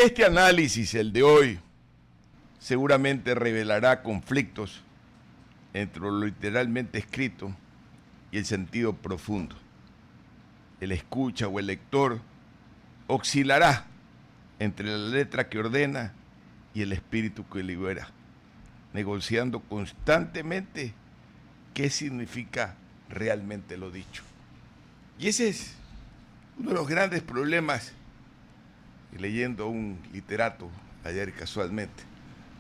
Este análisis, el de hoy, seguramente revelará conflictos entre lo literalmente escrito y el sentido profundo. El escucha o el lector oscilará entre la letra que ordena y el espíritu que libera, negociando constantemente qué significa realmente lo dicho. Y ese es uno de los grandes problemas. Y leyendo a un literato ayer casualmente,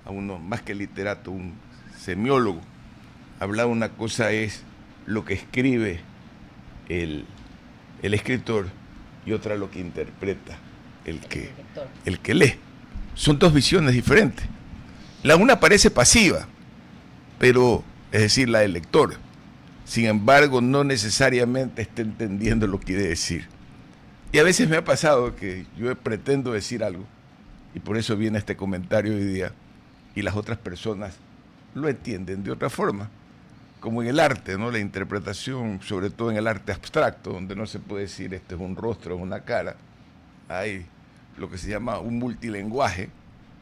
a uno más que literato, un semiólogo, hablaba una cosa es lo que escribe el escritor y otra lo que interpreta el que lee. Son dos visiones diferentes. La una parece pasiva, pero es decir, la del lector. Sin embargo, no necesariamente está entendiendo lo que quiere decir. Y a veces me ha pasado que yo pretendo decir algo, y por eso viene este comentario hoy día, y las otras personas lo entienden de otra forma, como en el arte, ¿no? La interpretación, sobre todo en el arte abstracto, donde no se puede decir este es un rostro, es una cara, hay lo que se llama un multilenguaje,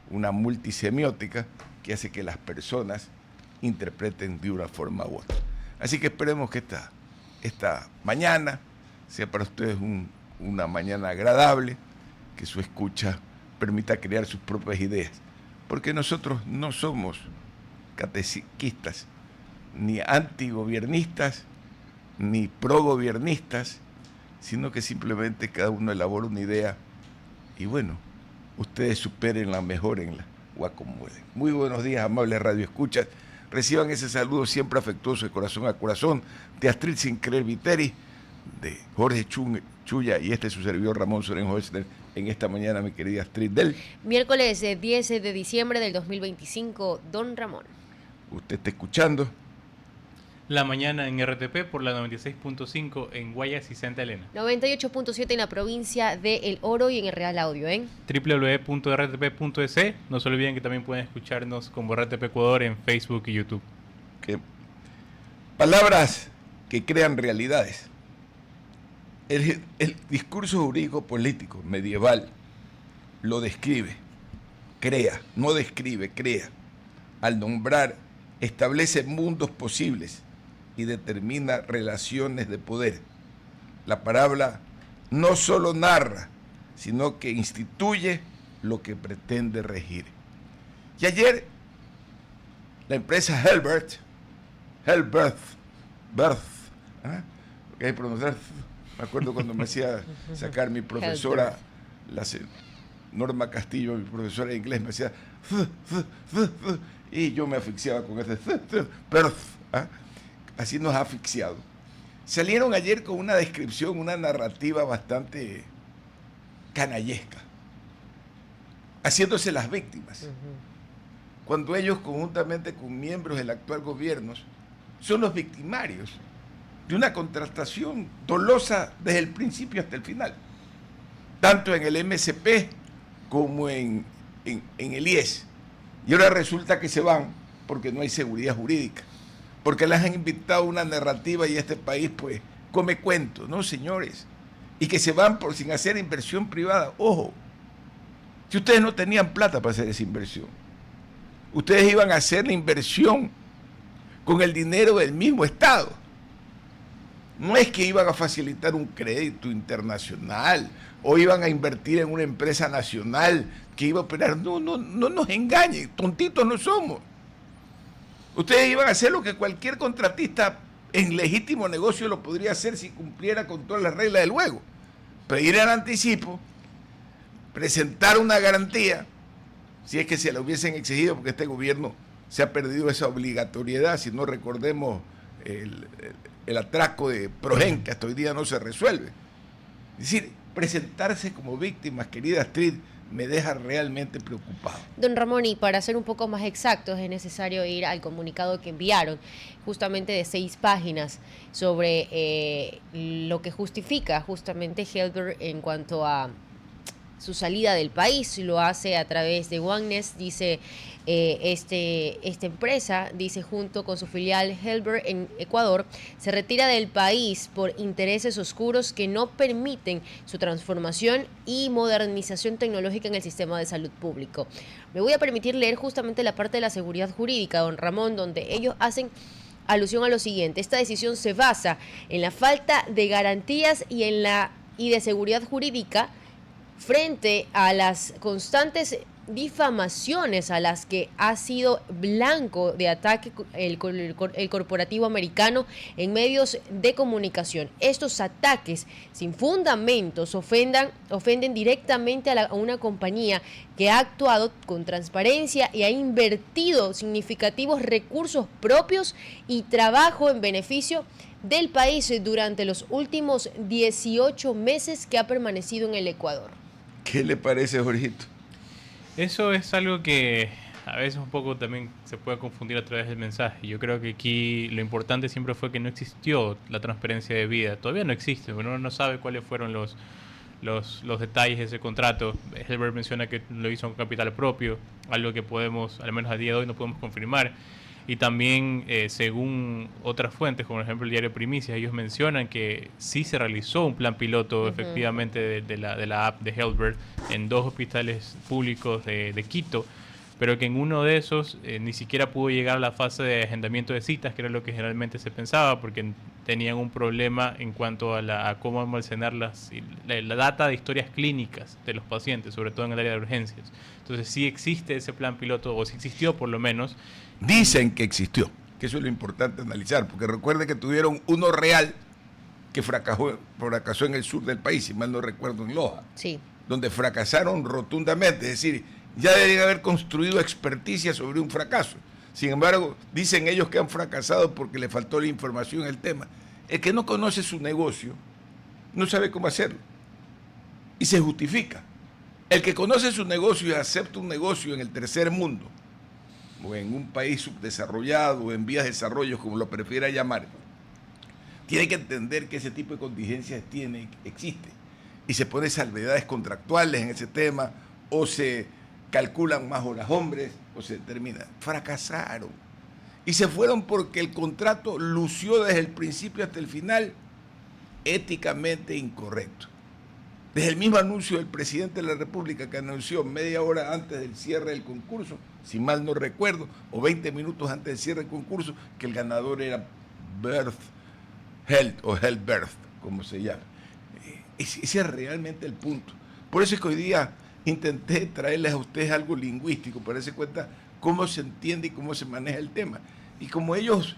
una multisemiótica, que hace que las personas interpreten de una forma u otra. Así que esperemos que esta mañana sea para ustedes una mañana agradable, que su escucha permita crear sus propias ideas, porque nosotros no somos catequistas, ni antigobiernistas, ni progobiernistas, sino que simplemente cada uno elabora una idea y bueno, ustedes supérenla, mejórenla o acomoden. Muy buenos días, amables radioescuchas. Reciban ese saludo siempre afectuoso de corazón a corazón de Astrid Sinclair Viteri, de Jorge Chuya y este es su servidor Ramón Soren Holzner en esta mañana, mi querida Astrid del miércoles 10 de diciembre del 2025. Don Ramón, usted está escuchando La mañana en RTP por la 96.5 en Guayas y Santa Elena, 98.7 en la provincia de El Oro y en el Real Audio, www.rtp.es. No se olviden que también pueden escucharnos como RTP Ecuador en Facebook y YouTube. Palabras que crean realidades. El discurso jurídico político medieval lo describe, crea, no describe, crea. Al nombrar, establece mundos posibles y determina relaciones de poder. La palabra no solo narra, sino que instituye lo que pretende regir. Y ayer, la empresa Helbert, porque hay que pronunciar. Me acuerdo cuando me hacía sacar mi profesora, la Norma Castillo, mi profesora de inglés, me hacía y yo me asfixiaba con ese así nos ha asfixiado. Salieron ayer con una descripción, una narrativa bastante canallesca, haciéndose las víctimas, cuando ellos conjuntamente con miembros del actual gobierno son los victimarios de una contratación dolosa desde el principio hasta el final, tanto en el MSP como en el IES. Y ahora resulta que se van porque no hay seguridad jurídica, porque les han invitado una narrativa y este país pues come cuentos, ¿no, señores? Y que se van sin hacer inversión privada. Ojo, si ustedes no tenían plata para hacer esa inversión, ustedes iban a hacer la inversión con el dinero del mismo Estado. No es que iban a facilitar un crédito internacional o iban a invertir en una empresa nacional que iba a operar. No nos engañen, tontitos no somos. Ustedes iban a hacer lo que cualquier contratista en legítimo negocio lo podría hacer si cumpliera con todas las reglas del juego. Pedir el anticipo, presentar una garantía, si es que se la hubiesen exigido, porque este gobierno se ha perdido esa obligatoriedad, si no recordemos el atraco de Progen, que hasta hoy día no se resuelve. Es decir, presentarse como víctimas, querida Astrid, me deja realmente preocupado. Don Ramón, y para ser un poco más exactos, es necesario ir al comunicado que enviaron, justamente de 6 páginas, sobre lo que justifica justamente Helbert en cuanto a su salida del país. Lo hace a través de OneNest, dice esta empresa, dice, junto con su filial Helber en Ecuador, se retira del país por intereses oscuros que no permiten su transformación y modernización tecnológica en el sistema de salud público. Me voy a permitir leer justamente la parte de la seguridad jurídica, don Ramón, donde ellos hacen alusión a lo siguiente: esta decisión se basa en la falta de garantías y de seguridad jurídica frente a las constantes difamaciones a las que ha sido blanco de ataque el corporativo americano en medios de comunicación. Estos ataques sin fundamentos ofenden directamente a una compañía que ha actuado con transparencia y ha invertido significativos recursos propios y trabajo en beneficio del país durante los últimos 18 meses que ha permanecido en el Ecuador. ¿Qué le parece, Jorgito? Eso es algo que a veces un poco también se puede confundir a través del mensaje. Yo creo que aquí lo importante siempre fue que no existió la transparencia debida. Todavía no existe, pero uno no sabe cuáles fueron los detalles de ese contrato. Helber menciona que lo hizo con capital propio, algo que podemos, al menos a día de hoy, no podemos confirmar. Y también, según otras fuentes, como por ejemplo el diario Primicias, ellos mencionan que sí se realizó un plan piloto efectivamente de la app de Helber en 2 hospitales públicos de Quito, pero que en uno de esos ni siquiera pudo llegar a la fase de agendamiento de citas, que era lo que generalmente se pensaba, porque tenían un problema en cuanto a cómo almacenar la data de historias clínicas de los pacientes, sobre todo en el área de urgencias. Entonces sí existe ese plan piloto, o sí existió por lo menos. Dicen que existió, que eso es lo importante analizar, porque recuerde que tuvieron uno real que fracasó en el sur del país, si mal no recuerdo, en Loja, sí, donde fracasaron rotundamente, es decir, ya deberían haber construido experticia sobre un fracaso. Sin embargo, dicen ellos que han fracasado porque le faltó la información en el tema. El que no conoce su negocio no sabe cómo hacerlo y se justifica. El que conoce su negocio y acepta un negocio en el tercer mundo o en un país subdesarrollado o en vías de desarrollo, como lo prefiera llamar, tiene que entender que ese tipo de contingencias existe y se ponen salvedades contractuales en ese tema, o se calculan más horas hombres, o se determina. Fracasaron y se fueron porque el contrato lució desde el principio hasta el final éticamente incorrecto. Desde el mismo anuncio del presidente de la República, que anunció media hora antes del cierre del concurso, si mal no recuerdo, o 20 minutos antes del cierre del concurso, que el ganador era Birth Health o Health Birth, como se llama. Ese es realmente el punto. Por eso es que hoy día intenté traerles a ustedes algo lingüístico para darse cuenta cómo se entiende y cómo se maneja el tema. Y como ellos,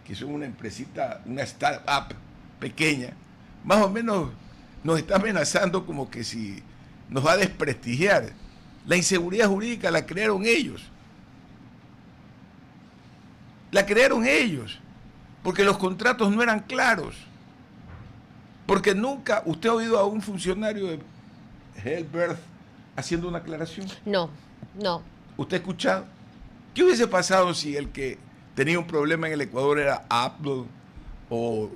que son una empresita, una startup pequeña, más o menos nos está amenazando como que si nos va a desprestigiar. La inseguridad jurídica la crearon ellos. La crearon ellos, porque los contratos no eran claros. Porque nunca, ¿usted ha oído a un funcionario de Helbert haciendo una aclaración? No. ¿Usted ha escuchado? ¿Qué hubiese pasado si el que tenía un problema en el Ecuador era Apple o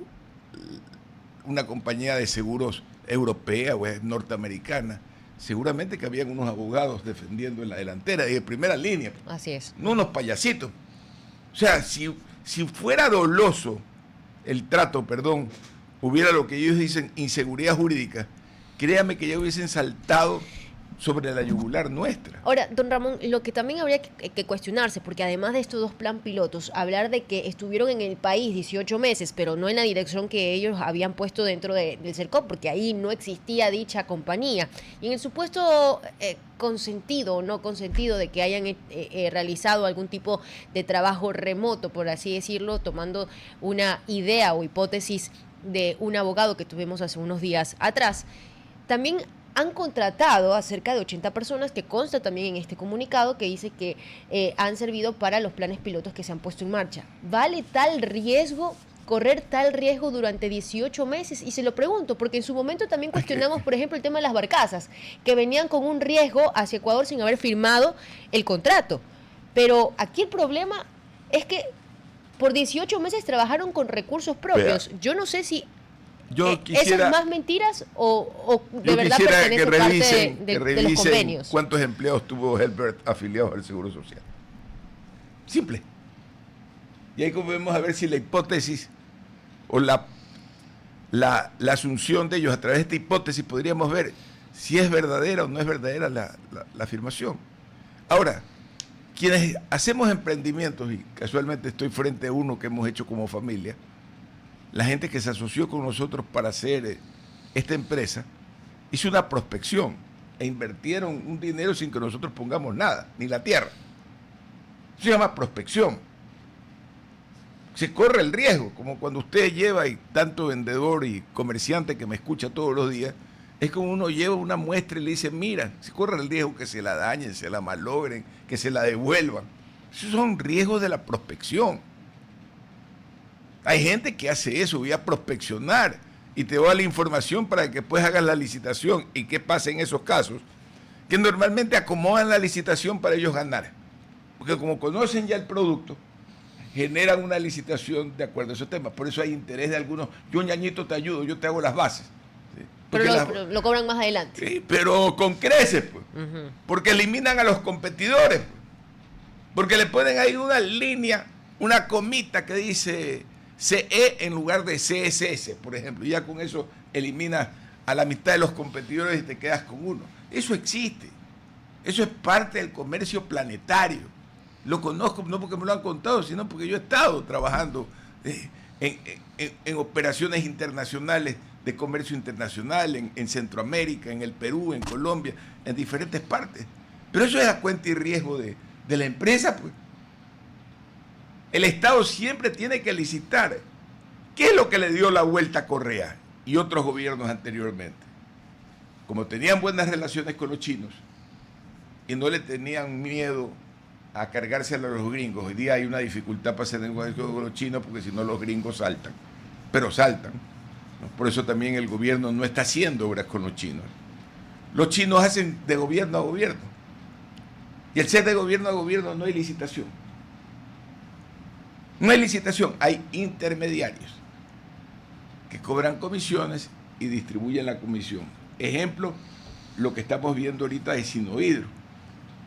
una compañía de seguros europea o norteamericana? Seguramente que habían unos abogados defendiendo en la delantera y de primera línea. Así es. No unos payasitos. O sea, si fuera doloso el trato, hubiera lo que ellos dicen inseguridad jurídica, créame que ya hubiesen saltado sobre la yugular nuestra. Ahora, don Ramón, lo que también habría que cuestionarse, porque además de estos 2 plan pilotos, hablar de que estuvieron en el país 18 meses, pero no en la dirección que ellos habían puesto dentro del CERCOP, porque ahí no existía dicha compañía. Y en el supuesto consentido o no consentido de que hayan realizado algún tipo de trabajo remoto, por así decirlo, tomando una idea o hipótesis de un abogado que tuvimos hace unos días atrás, también han contratado a cerca de 80 personas, que consta también en este comunicado, que dice que han servido para los planes pilotos que se han puesto en marcha. ¿Vale correr tal riesgo durante 18 meses? Y se lo pregunto, porque en su momento también cuestionamos, por ejemplo, el tema de las barcazas, que venían con un riesgo hacia Ecuador sin haber firmado el contrato. Pero aquí el problema es que por 18 meses trabajaron con recursos propios. Yo no sé si ¿Eso es más mentiras o de verdad quisiera pertenece que parte de los revisen convenios? cuántos empleados tuvo Helbert afiliados al Seguro Social. Simple. Y ahí vamos a ver si la hipótesis o la asunción de ellos a través de esta hipótesis podríamos ver si es verdadera o no es verdadera la afirmación. Ahora, quienes hacemos emprendimientos, y casualmente estoy frente a uno que hemos hecho como familia, la gente que se asoció con nosotros para hacer esta empresa, hizo una prospección e invirtieron un dinero sin que nosotros pongamos nada, ni la tierra. Eso se llama prospección. Se corre el riesgo, como cuando usted lleva, y tanto vendedor y comerciante que me escucha todos los días, es como uno lleva una muestra y le dice, mira, se corre el riesgo que se la dañen, se la malogren, que se la devuelvan. Esos son riesgos de la prospección. Hay gente que hace eso, voy a prospeccionar y te da la información para que después hagas la licitación. ¿Y qué pasa en esos casos? Que normalmente acomodan la licitación para ellos ganar. Porque como conocen ya el producto, generan una licitación de acuerdo a esos temas. Por eso hay interés de algunos. Yo, ñañito, te ayudo, yo te hago las bases. ¿Sí? Pero lo cobran más adelante. Sí, pero con creces, pues. Porque eliminan a los competidores. Pues. Porque le ponen ahí una línea, una comita que dice CE en lugar de CSS, por ejemplo. Y ya con eso eliminas a la mitad de los competidores y te quedas con uno. Eso existe. Eso es parte del comercio planetario. Lo conozco no porque me lo han contado, sino porque yo he estado trabajando en operaciones internacionales de comercio internacional en Centroamérica, en el Perú, en Colombia, en diferentes partes. Pero eso es a cuenta y riesgo de la empresa, pues. El Estado siempre tiene que licitar. ¿Qué es lo que le dio la vuelta a Correa y otros gobiernos anteriormente? Como tenían buenas relaciones con los chinos y no le tenían miedo a cargárselo a los gringos. Hoy día hay una dificultad para hacer negocio con los chinos porque si no los gringos saltan. Pero saltan. ¿No? Por eso también el gobierno no está haciendo obras con los chinos. Los chinos hacen de gobierno a gobierno. Y al ser de gobierno a gobierno no hay licitación. No hay licitación, hay intermediarios que cobran comisiones y distribuyen la comisión. Ejemplo, lo que estamos viendo ahorita es Sinohidro.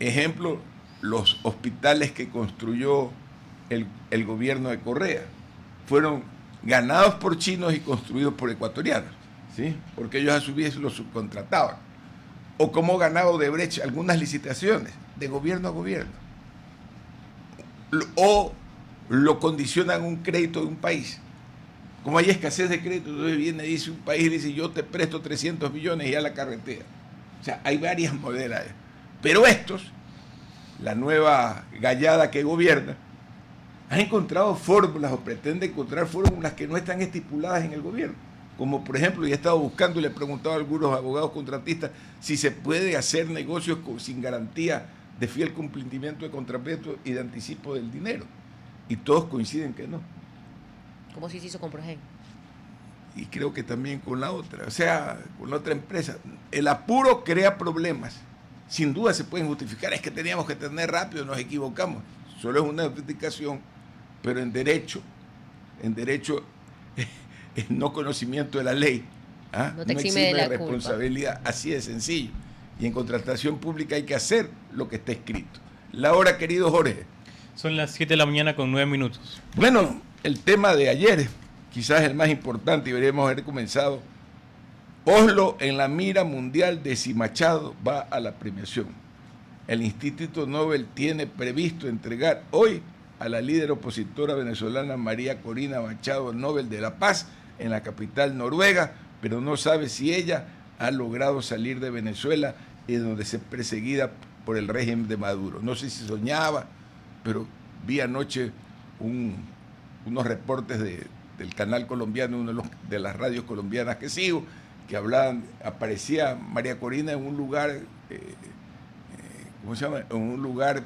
Ejemplo, los hospitales que construyó el gobierno de Correa. Fueron ganados por chinos y construidos por ecuatorianos, ¿sí? Porque ellos a su vez los subcontrataban. O como ganado de brecha algunas licitaciones de gobierno a gobierno. O lo condicionan un crédito de un país. Como hay escasez de crédito, entonces viene, dice un país, dice yo te presto 300 millones y a la carretera. O sea, hay varias modalidades. Pero estos, la nueva gallada que gobierna, ha encontrado fórmulas o pretende encontrar fórmulas que no están estipuladas en el gobierno. Como por ejemplo, ya he estado buscando y le he preguntado a algunos abogados contratistas si se puede hacer negocios sin garantía de fiel cumplimiento de contrato y de anticipo del dinero. Y todos coinciden que no. Como si se hizo con Progen. Y creo que también con la otra, o sea, con la otra empresa. El apuro crea problemas. Sin duda se pueden justificar, es que teníamos que tener rápido, nos equivocamos. Solo es una justificación, pero en derecho, el no conocimiento de la ley no exime de la responsabilidad, culpa. Así de sencillo. Y en contratación pública hay que hacer lo que está escrito. La hora, querido Jorge. Son las 7 de la mañana con 9 minutos. Bueno, el tema de ayer, quizás el más importante, y deberíamos haber comenzado. Oslo en la mira mundial de si Machado va a la premiación. El Instituto Nobel tiene previsto entregar hoy a la líder opositora venezolana María Corina Machado el Nobel de la Paz en la capital noruega, pero no sabe si ella ha logrado salir de Venezuela y donde se perseguida por el régimen de Maduro. No sé si soñaba, pero vi anoche unos reportes del canal colombiano, uno de las radios colombianas que sigo, que aparecía María Corina en un lugar, ¿cómo se llama? En un lugar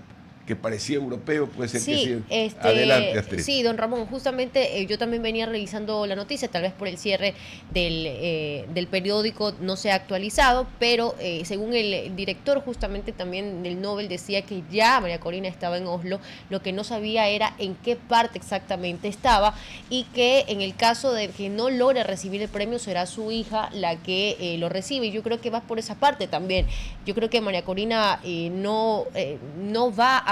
que parecía europeo, puede ser sí, que sí. Adelante, Astrid. Sí, don Ramón, justamente yo también venía revisando la noticia, tal vez por el cierre del periódico no se ha actualizado, pero según el director justamente también del Nobel decía que ya María Corina estaba en Oslo, lo que no sabía era en qué parte exactamente estaba y que en el caso de que no logre recibir el premio será su hija la que lo recibe, y yo creo que va por esa parte también. Yo creo que María Corina no va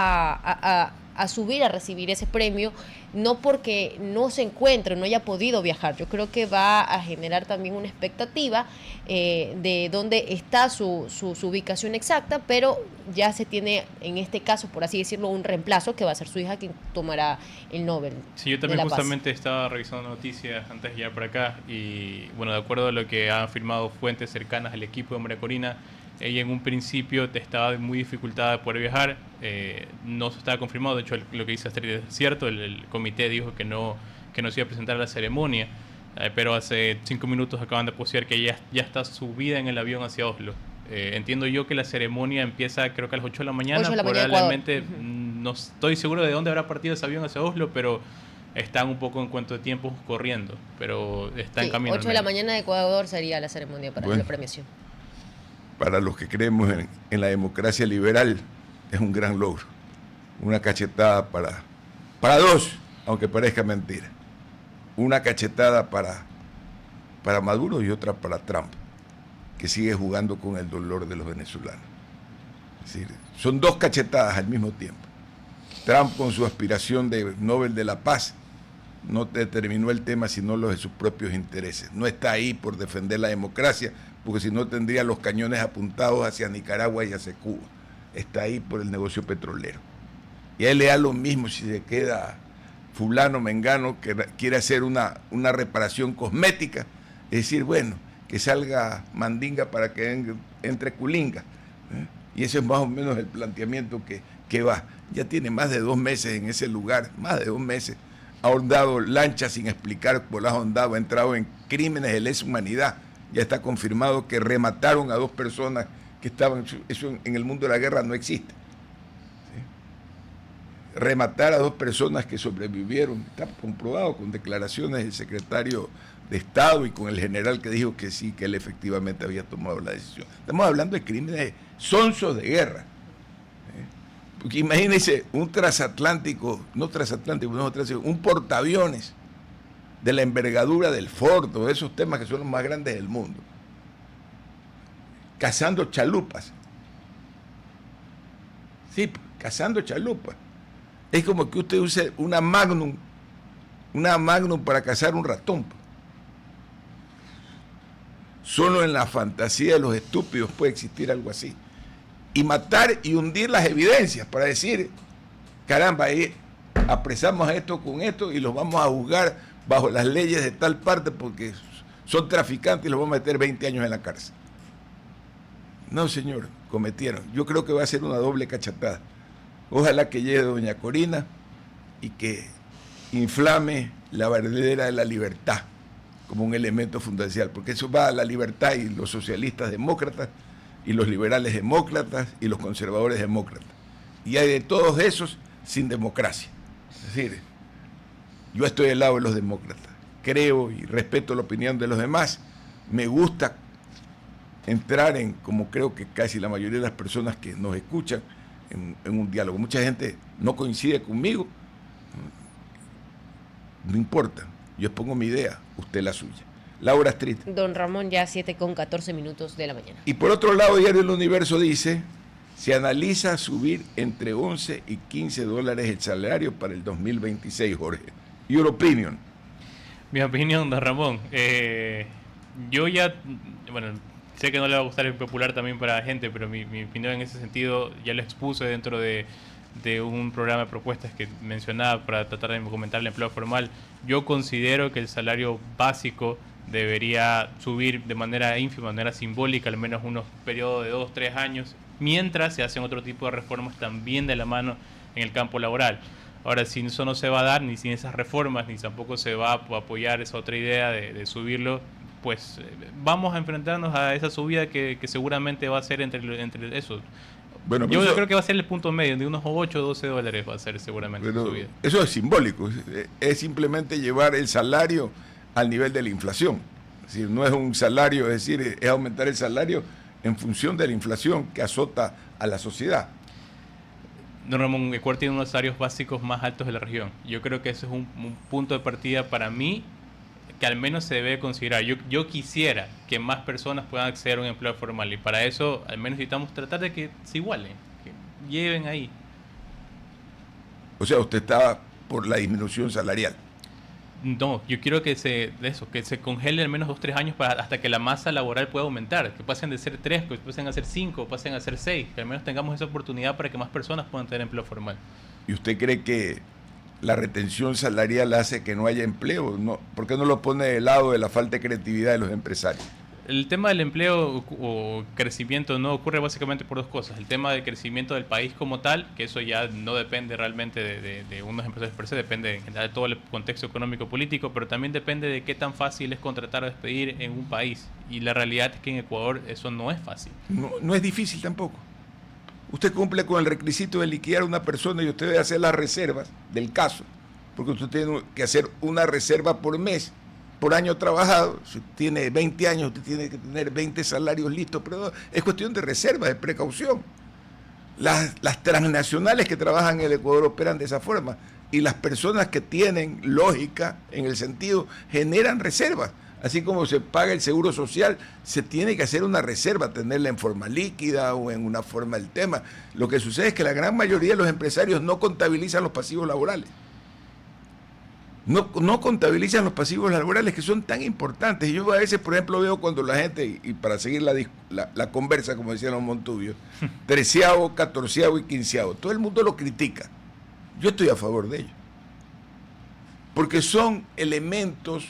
a subir a recibir ese premio, no porque no se encuentre, no haya podido viajar. Yo creo que va a generar también una expectativa de dónde está su ubicación exacta, pero ya se tiene, en este caso, por así decirlo, un reemplazo que va a ser su hija quien tomará el Nobel. Sí, yo también justamente estaba revisando noticias antes de llegar para acá y, bueno, de acuerdo a lo que han afirmado fuentes cercanas al equipo de María Corina, ella en un principio estaba muy dificultada de poder viajar, no se estaba confirmado, de hecho lo que dice Astrid es cierto, el comité dijo que no se iba a presentar a la ceremonia, pero hace 5 minutos acaban de postear que ella ya está subida en el avión hacia Oslo. Entiendo yo que la ceremonia empieza creo que a las 8 de la mañana, 8 de la mañana, probablemente no estoy seguro de dónde habrá partido ese avión hacia Oslo, pero están un poco en cuanto a tiempos corriendo, pero está en camino. 8 de la mañana de Ecuador sería la ceremonia para la premiación. Para los que creemos en la democracia liberal, es un gran logro. Una cachetada para dos, aunque parezca mentira. Una cachetada para Maduro y otra para Trump, que sigue jugando con el dolor de los venezolanos. Es decir, son dos cachetadas al mismo tiempo. Trump, con su aspiración de Nobel de la Paz, no determinó el tema sino los de sus propios intereses. No está ahí por defender la democracia, porque si no tendría los cañones apuntados hacia Nicaragua y hacia Cuba. Está ahí por el negocio petrolero. Y a él le da lo mismo si se queda fulano, mengano, que quiere hacer una reparación cosmética. Es decir, bueno, que salga mandinga para que entre culinga. Y ese es más o menos el planteamiento que va. Ya tiene más de 2 meses en ese lugar, más de 2 meses. Ha ahondado lanchas sin explicar por las ahondado, ha entrado en crímenes de lesa humanidad. Ya está confirmado que remataron a 2 personas que estaban, eso en el mundo de la guerra no existe. ¿Sí? Rematar a 2 personas que sobrevivieron, está comprobado con declaraciones del secretario de Estado y con el general que dijo que sí, que él efectivamente había tomado la decisión. Estamos hablando de crímenes sonsos de guerra. Porque imagínense un transatlántico, un portaaviones de la envergadura del Ford, de esos temas que son los más grandes del mundo, cazando chalupas. Sí, cazando chalupas. Es como que usted use una Magnum para cazar un ratón. Solo en la fantasía de los estúpidos puede existir algo así. Y matar y hundir las evidencias para decir, caramba, ahí apresamos a esto con esto y los vamos a juzgar bajo las leyes de tal parte porque son traficantes y los vamos a meter 20 años en la cárcel. No, señor, cometieron. Yo creo que va a ser una doble cachetada. Ojalá que llegue doña Corina y que inflame la bandera de la libertad como un elemento fundamental, porque eso va a la libertad y los socialistas demócratas y los liberales demócratas y los conservadores demócratas. Y hay de todos esos sin democracia. Es decir, yo estoy del lado de los demócratas. Creo y respeto la opinión de los demás. Me gusta entrar en, como creo que casi la mayoría de las personas que nos escuchan, en un diálogo. Mucha gente no coincide conmigo. No importa. Yo expongo mi idea, usted la suya. Laura Street. Don Ramón, ya 7:14 de la mañana. Y por otro lado, Diario El Universo dice, se analiza subir entre 11 y 15 dólares el salario para el 2026, Jorge. Your opinion. Mi opinión, don Ramón. Yo ya, bueno, sé que no le va a gustar el popular también para la gente, pero mi opinión en ese sentido ya lo expuse dentro de un programa de propuestas que mencionaba para tratar de comentar el empleo formal. Yo considero que el salario básico debería subir de manera ínfima, de manera simbólica, al menos unos periodos de 2-3 años, mientras se hacen otro tipo de reformas también de la mano en el campo laboral. Ahora, si eso no se va a dar, ni sin esas reformas, ni tampoco se va a apoyar esa otra idea de subirlo, pues vamos a enfrentarnos a esa subida que seguramente va a ser entre eso. Bueno, Yo creo que va a ser el punto medio, de unos 8 o 12 dólares va a ser seguramente su vida. Eso es simbólico, es simplemente llevar el salario al nivel de la inflación. Es decir, no es un salario, es decir, es aumentar el salario en función de la inflación que azota a la sociedad. Don Ramón, Ecuador tiene unos salarios básicos más altos de la región. Yo creo que eso es un punto de partida para mí que al menos se debe considerar. Yo quisiera que más personas puedan acceder a un empleo formal y para eso al menos necesitamos tratar de que se igualen, que lleven ahí. O sea, usted está por la disminución salarial. No, yo quiero que se congele al menos 2-3 años hasta que la masa laboral pueda aumentar, que pasen de ser 3, que pasen a ser 5, pasen a ser 6, que al menos tengamos esa oportunidad para que más personas puedan tener empleo formal. ¿Y usted cree que la retención salarial hace que no haya empleo? No, ¿por qué no lo pone del lado de la falta de creatividad de los empresarios? El tema del empleo o crecimiento no ocurre básicamente por dos cosas. El tema del crecimiento del país como tal, que eso ya no depende realmente de unos empresarios per se, depende en general de todo el contexto económico-político, pero también depende de qué tan fácil es contratar o despedir en un país. Y la realidad es que en Ecuador eso no es fácil. No es difícil tampoco. Usted cumple con el requisito de liquidar a una persona y usted debe hacer las reservas del caso, porque usted tiene que hacer una reserva por mes, por año trabajado. Si tiene 20 años, usted tiene que tener 20 salarios listos, pero es cuestión de reserva, de precaución. Las transnacionales que trabajan en el Ecuador operan de esa forma, y las personas que tienen lógica en el sentido generan reservas. Así como se paga el seguro social, se tiene que hacer una reserva, tenerla en forma líquida o en una forma del tema. Lo que sucede es que la gran mayoría de los empresarios no contabilizan los pasivos laborales. No contabilizan los pasivos laborales que son tan importantes. Yo a veces, por ejemplo, veo cuando la gente, y para seguir la conversa, como decían los Montubios, 13avo, 14avo y 15avo, todo el mundo lo critica. Yo estoy a favor de ello. Porque son elementos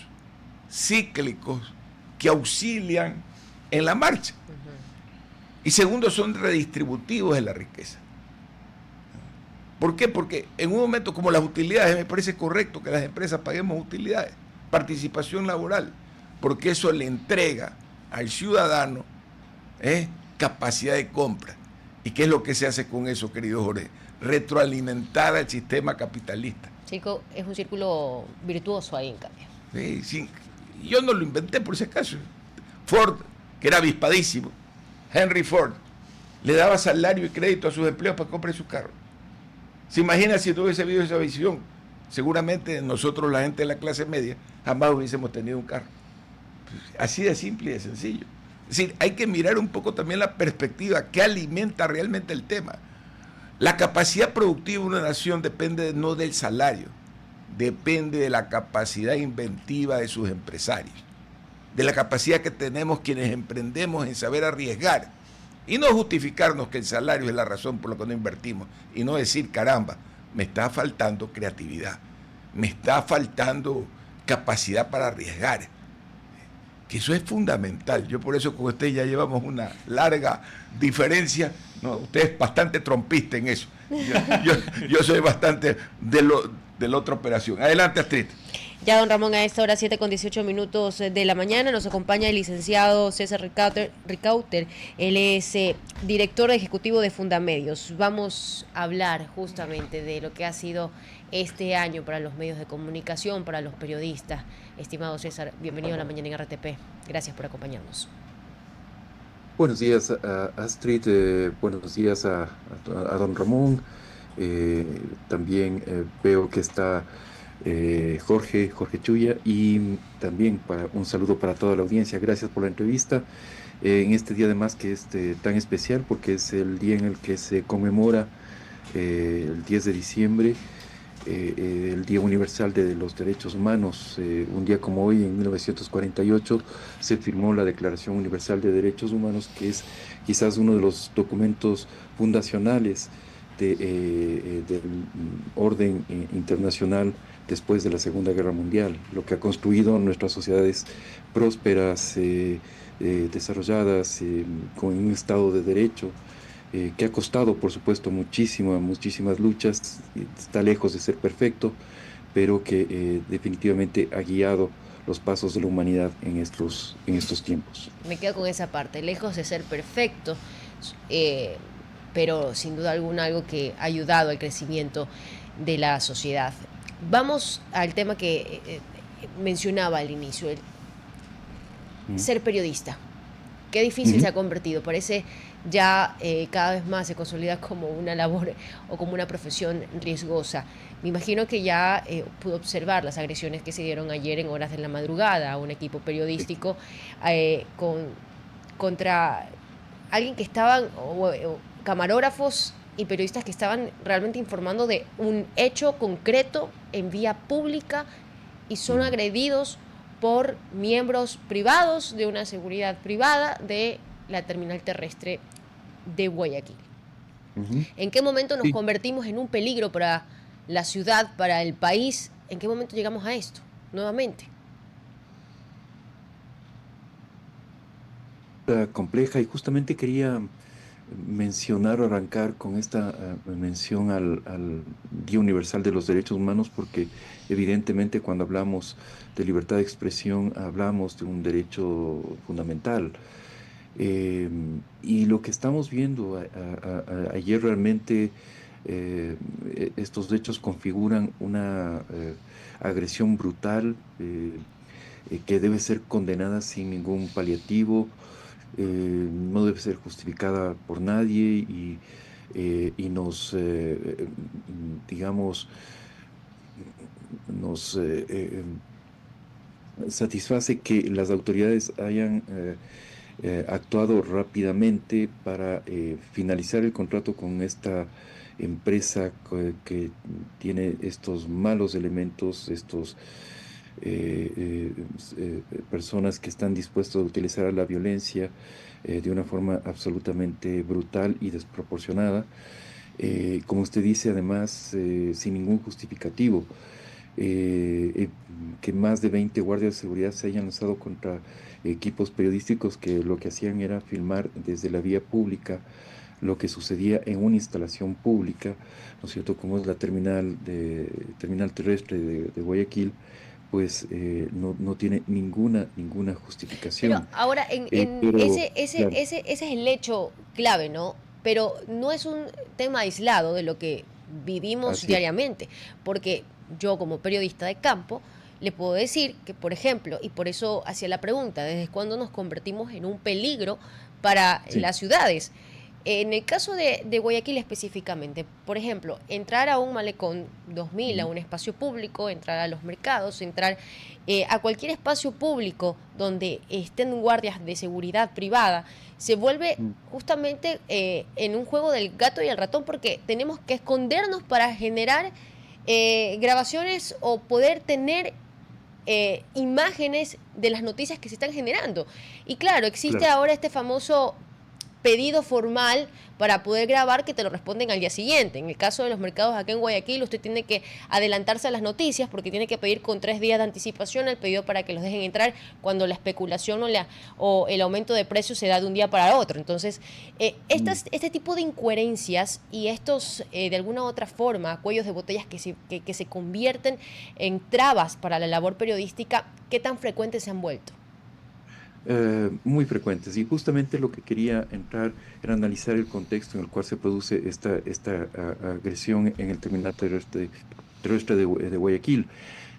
cíclicos que auxilian en la marcha. Y segundo, son redistributivos de la riqueza. ¿Por qué? Porque en un momento como las utilidades, me parece correcto que las empresas paguemos utilidades, participación laboral, porque eso le entrega al ciudadano capacidad de compra. ¿Y qué es lo que se hace con eso, querido Jorge? Retroalimentar al sistema capitalista. Chico, es un círculo virtuoso ahí en cambio. Sí. Yo no lo inventé por si acaso. Ford, que era avispadísimo, Henry Ford, le daba salario y crédito a sus empleados para comprar sus carros. ¿Se imagina si no hubiese habido esa visión? Seguramente nosotros, la gente de la clase media, jamás hubiésemos tenido un carro. Así de simple y de sencillo. Es decir, hay que mirar un poco también la perspectiva que alimenta realmente el tema. La capacidad productiva de una nación depende no del salario, depende de la capacidad inventiva de sus empresarios, de la capacidad que tenemos quienes emprendemos en saber arriesgar y no justificarnos que el salario es la razón por la que no invertimos y no decir, caramba, me está faltando creatividad, me está faltando capacidad para arriesgar, que eso es fundamental. Yo por eso con usted ya llevamos una larga diferencia. No, usted es bastante trompista en eso. Yo soy bastante de la otra operación. Adelante, Astrid. Ya, don Ramón, a esta hora 7:18 de la mañana nos acompaña el licenciado César Ricauter. Él es director ejecutivo de Fundamedios. Vamos a hablar justamente de lo que ha sido este año para los medios de comunicación, para los periodistas. Estimado César, bienvenido a la mañana en RTP. Gracias por acompañarnos. Buenos días, Astrid. Buenos días a don Ramón. También veo que está Jorge Chuya, y también un saludo para toda la audiencia. Gracias por la entrevista en este día, además que es tan especial porque es el día en el que se conmemora el 10 de diciembre, el Día Universal de los Derechos Humanos. Un día como hoy, en 1948, se firmó la Declaración Universal de Derechos Humanos, que es quizás uno de los documentos fundacionales del orden internacional después de la Segunda Guerra Mundial, lo que ha construido nuestras sociedades prósperas, desarrolladas, con un Estado de Derecho, que ha costado, por supuesto, muchísimas luchas. Está lejos de ser perfecto, pero que definitivamente ha guiado los pasos de la humanidad en estos tiempos. Me quedo con esa parte, lejos de ser perfecto, pero sin duda alguna algo que ha ayudado al crecimiento de la sociedad. Vamos al tema que mencionaba al inicio, el ser periodista. Qué difícil se ha convertido, parece ya cada vez más se consolida como una labor o como una profesión riesgosa. Me imagino que ya pudo observar las agresiones que se dieron ayer en horas de la madrugada a un equipo periodístico contra alguien que estaban, o camarógrafos y periodistas que estaban realmente informando de un hecho concreto en vía pública y son agredidos por miembros privados de una seguridad privada de la terminal terrestre de Guayaquil. ¿En qué momento nos convertimos en un peligro para la ciudad, para el país? ¿En qué momento llegamos a esto nuevamente? Compleja, y justamente quería mencionar o arrancar con esta mención al Día Universal de los Derechos Humanos, porque evidentemente cuando hablamos de libertad de expresión hablamos de un derecho fundamental. Y lo que estamos viendo ayer realmente, estos hechos configuran una agresión brutal que debe ser condenada sin ningún paliativo. No debe ser justificada por nadie, y nos, digamos, nos satisface que las autoridades hayan actuado rápidamente para finalizar el contrato con esta empresa que tiene estos malos elementos, estos personas que están dispuestos a utilizar la violencia de una forma absolutamente brutal y desproporcionada. Como usted dice, además, sin ningún justificativo. Que más de 20 guardias de seguridad se hayan lanzado contra equipos periodísticos que lo que hacían era filmar desde la vía pública lo que sucedía en una instalación pública, ¿no es cierto?, como es la terminal terrestre de Guayaquil. Pues no tiene ninguna Pero justificación. ahora, Pero, claro, ese es el hecho clave, ¿no? Pero no es un tema aislado de lo que vivimos así es. diariamente, porque yo como periodista de campo le puedo decir que, por ejemplo, y por eso hacía la pregunta, ¿desde cuándo nos convertimos en un peligro para Sí. las ciudades? En el caso de Guayaquil específicamente, por ejemplo, entrar a un malecón 2000, a Ujú. un espacio público, entrar a los mercados, entrar a cualquier espacio público donde estén guardias de seguridad privada, se vuelve Mm. justamente en un juego del gato y el ratón, porque tenemos que escondernos para generar grabaciones o poder tener imágenes de las noticias que se están generando. Y claro, existe Claro. ahora este famoso pedido formal para poder grabar que te lo responden al día siguiente. En el caso de los mercados acá en Guayaquil, usted tiene que adelantarse a las noticias porque tiene que pedir con 3 días de anticipación el pedido para que los dejen entrar cuando la especulación o el aumento de precios se da de un día para otro. Entonces, Mm. este tipo de incoherencias y estos, de alguna u otra forma, cuellos de botellas que se convierten en trabas para la labor periodística, ¿qué tan frecuentes se han vuelto? Muy frecuentes. Y justamente lo que quería entrar era analizar el contexto en el cual se produce esta agresión en el terminal terrestre de Guayaquil.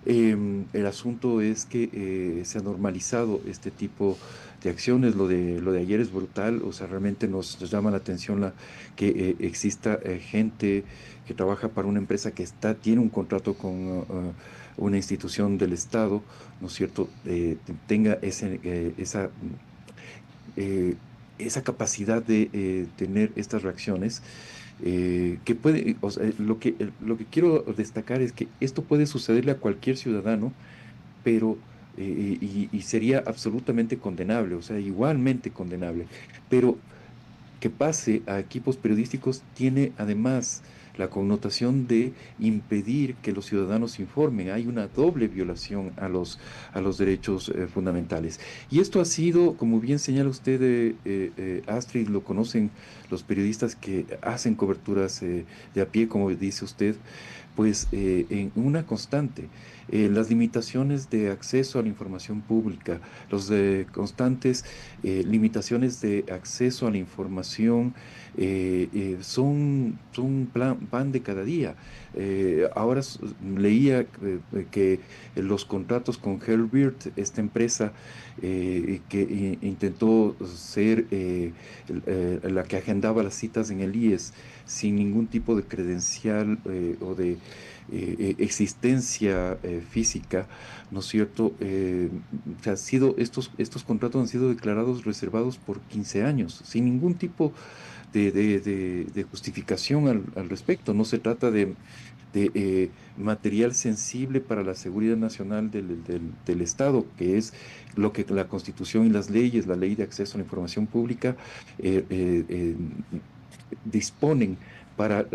El asunto es que se ha normalizado este tipo de acciones. Lo de ayer es brutal. O sea, realmente nos llama la atención que exista gente que trabaja para una empresa que tiene un contrato con una institución del Estado, ¿no es cierto?, tenga eh, esa capacidad de tener estas reacciones. Que puede, o sea, lo que quiero destacar es que esto puede sucederle a cualquier ciudadano, pero y sería absolutamente condenable, o sea, igualmente condenable. Pero que pase a equipos periodísticos tiene además la connotación de impedir que los ciudadanos informen. Hay una doble violación a los derechos fundamentales. Y esto ha sido, como bien señala usted, Astrid, lo conocen los periodistas que hacen coberturas de a pie, como dice usted, pues en una constante. Las limitaciones de acceso a la información pública, los constantes limitaciones de acceso a la información son pan de cada día. Ahora leía que los contratos con Herbert, esta empresa que intentó ser la que agendaba las citas en el IES sin ningún tipo de credencial o de existencia física, ¿no es cierto? Ha sido, estos contratos han sido declarados reservados por 15 años, sin ningún tipo de justificación al respecto. No se trata de material sensible para la seguridad nacional del Estado, que es lo que la Constitución y las leyes, la Ley de Acceso a la Información Pública, disponen para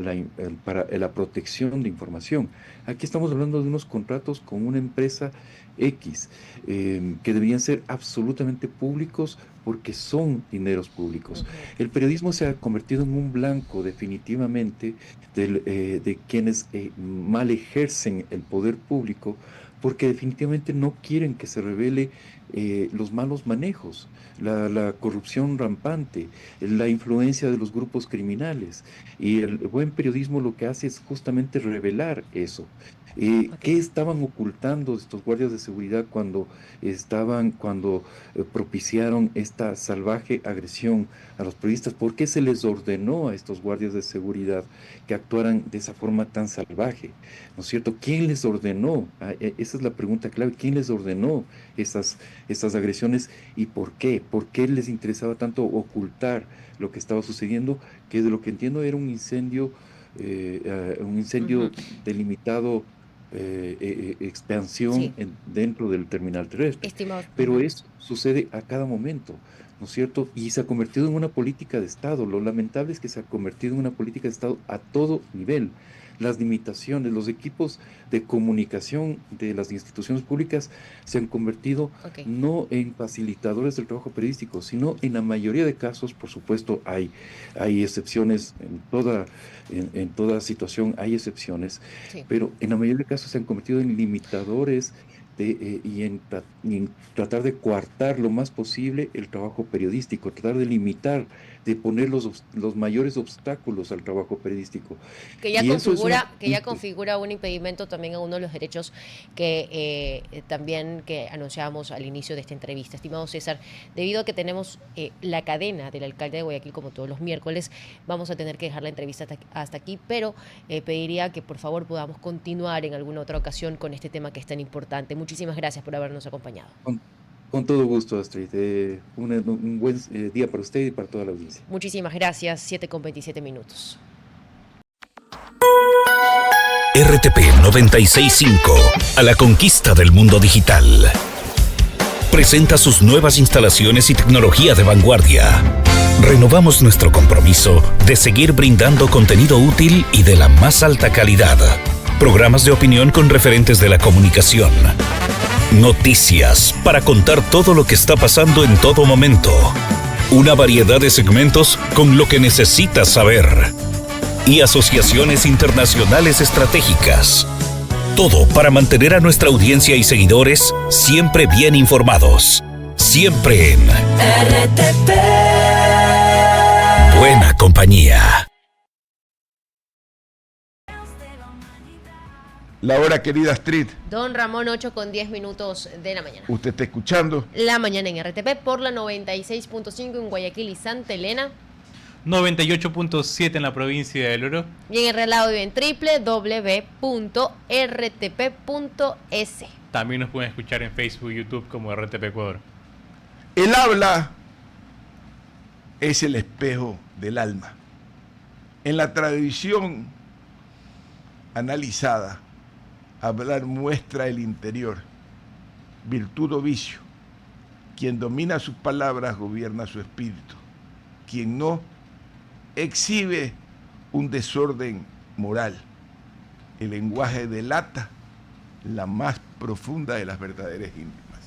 la protección de información. Aquí estamos hablando de unos contratos con una empresa X, que deberían ser absolutamente públicos porque son dineros públicos. El periodismo se ha convertido en un blanco definitivamente de quienes mal ejercen el poder público, porque definitivamente no quieren que se revele los malos manejos, la corrupción rampante, la influencia de los grupos criminales. Y el buen periodismo lo que hace es justamente revelar eso. ¿Qué estaban ocultando estos guardias de seguridad cuando propiciaron esta salvaje agresión a los periodistas? ¿Por qué se les ordenó a estos guardias de seguridad que actuaran de esa forma tan salvaje? ¿No es cierto? ¿Quién les ordenó? Esa es la pregunta clave. ¿Quién les ordenó estas agresiones y por qué? ¿Por qué les interesaba tanto ocultar lo que estaba sucediendo? Que de lo que entiendo era un incendio delimitado, expansión Sí, dentro del terminal terrestre. estimado. Pero eso sucede a cada momento, ¿no es cierto? Y se ha convertido en una política de Estado. Lo lamentable es que se ha convertido en una política de Estado a todo nivel. Las limitaciones, los equipos de comunicación de las instituciones públicas se han convertido Ok. no en facilitadores del trabajo periodístico, sino en la mayoría de casos, por supuesto, hay excepciones en toda situación, hay excepciones, Sí. pero en la mayoría de casos se han convertido en limitadores y en tratar de coartar lo más posible el trabajo periodístico, tratar de limitar, de poner los mayores obstáculos al trabajo periodístico. Y eso es Que ya configura un impedimento también a uno de los derechos que también que anunciábamos al inicio de esta entrevista. Estimado César, debido a que tenemos la cadena del alcalde de Guayaquil como todos los miércoles, vamos a tener que dejar la entrevista hasta aquí, pero pediría que por favor podamos continuar en alguna otra ocasión con este tema que es tan importante. Muchísimas gracias por habernos acompañado. Con todo gusto, Astrid. Un buen día para usted y para toda la audiencia. Muchísimas gracias. 7:27. RTP 965, a la conquista del mundo digital. Presenta sus nuevas instalaciones y tecnología de vanguardia. Renovamos nuestro compromiso de seguir brindando contenido útil y de la más alta calidad. Programas de opinión con referentes de la comunicación. Noticias para contar todo lo que está pasando en todo momento. Una variedad de segmentos con lo que necesitas saber. Y asociaciones internacionales estratégicas. Todo para mantener a nuestra audiencia y seguidores siempre bien informados. Siempre en RTP. Buena compañía. La hora, querida Astrid. Don Ramón, 8:10 de la mañana. Usted está escuchando La mañana en RTP por la 96.5 en Guayaquil y Santa Elena. 98.7 en la provincia del Oro. Y en el relado en www.rtp.es. También nos pueden escuchar en Facebook y YouTube como RTP Ecuador. El habla es el espejo del alma. En la tradición analizada, hablar muestra el interior, virtud o vicio. Quien domina sus palabras gobierna su espíritu. Quien no, exhibe un desorden moral. El lenguaje delata la más profunda de las verdaderas íntimas.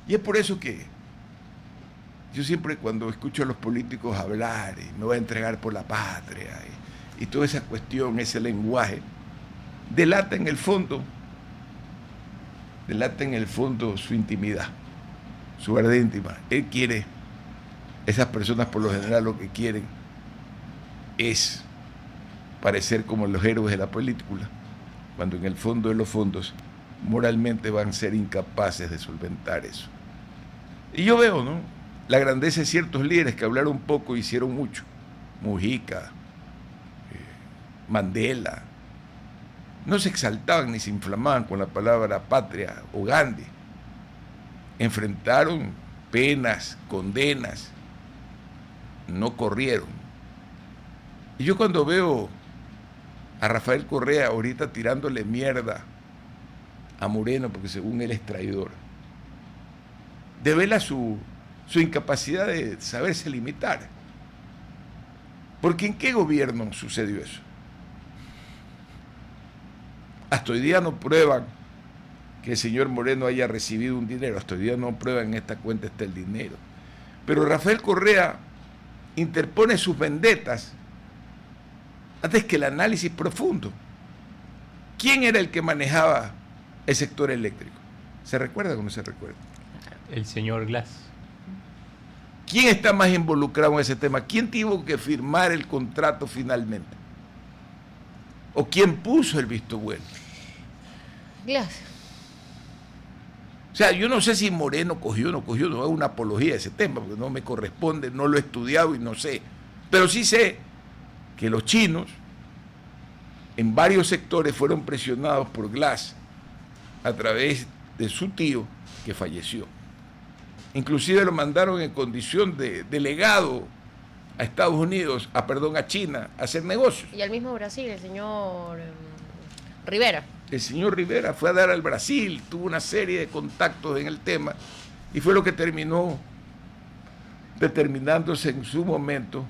Y es por eso que yo siempre cuando escucho a los políticos hablar, y me voy a entregar por la patria, y toda esa cuestión, ese lenguaje, delata en el fondo su intimidad, su verdad íntima. Él quiere, esas personas por lo general lo que quieren es parecer como los héroes de la película, cuando en el fondo de los fondos moralmente van a ser incapaces de solventar eso. Y yo veo, ¿no?, la grandeza de ciertos líderes que hablaron poco y hicieron mucho. Mujica, Mandela, no se exaltaban ni se inflamaban con la palabra patria, o Gandhi. Enfrentaron penas, condenas, no corrieron. Y yo cuando veo a Rafael Correa ahorita tirándole mierda a Moreno, porque según él es traidor, devela su incapacidad de saberse limitar. Porque ¿en qué gobierno sucedió eso? Hasta hoy día no prueban que el señor Moreno haya recibido un dinero, hasta hoy día no prueban en esta cuenta está el dinero. Pero Rafael Correa interpone sus vendetas antes que el análisis profundo. ¿Quién era el que manejaba el sector eléctrico? ¿Se recuerda o no se recuerda? El señor Glass. ¿Quién está más involucrado en ese tema? ¿Quién tuvo que firmar el contrato finalmente? ¿O quién puso el visto bueno? Glass. O sea, yo no sé si Moreno cogió o no cogió, no hago una apología de ese tema, porque no me corresponde, no lo he estudiado y no sé. Pero sí sé que los chinos en varios sectores fueron presionados por Glass a través de su tío que falleció. Inclusive lo mandaron en condición de delegado a Estados Unidos, a China, a hacer negocios. Y al mismo Brasil, el señor Rivera. El señor Rivera fue a dar al Brasil, tuvo una serie de contactos en el tema y fue lo que terminó determinándose en su momento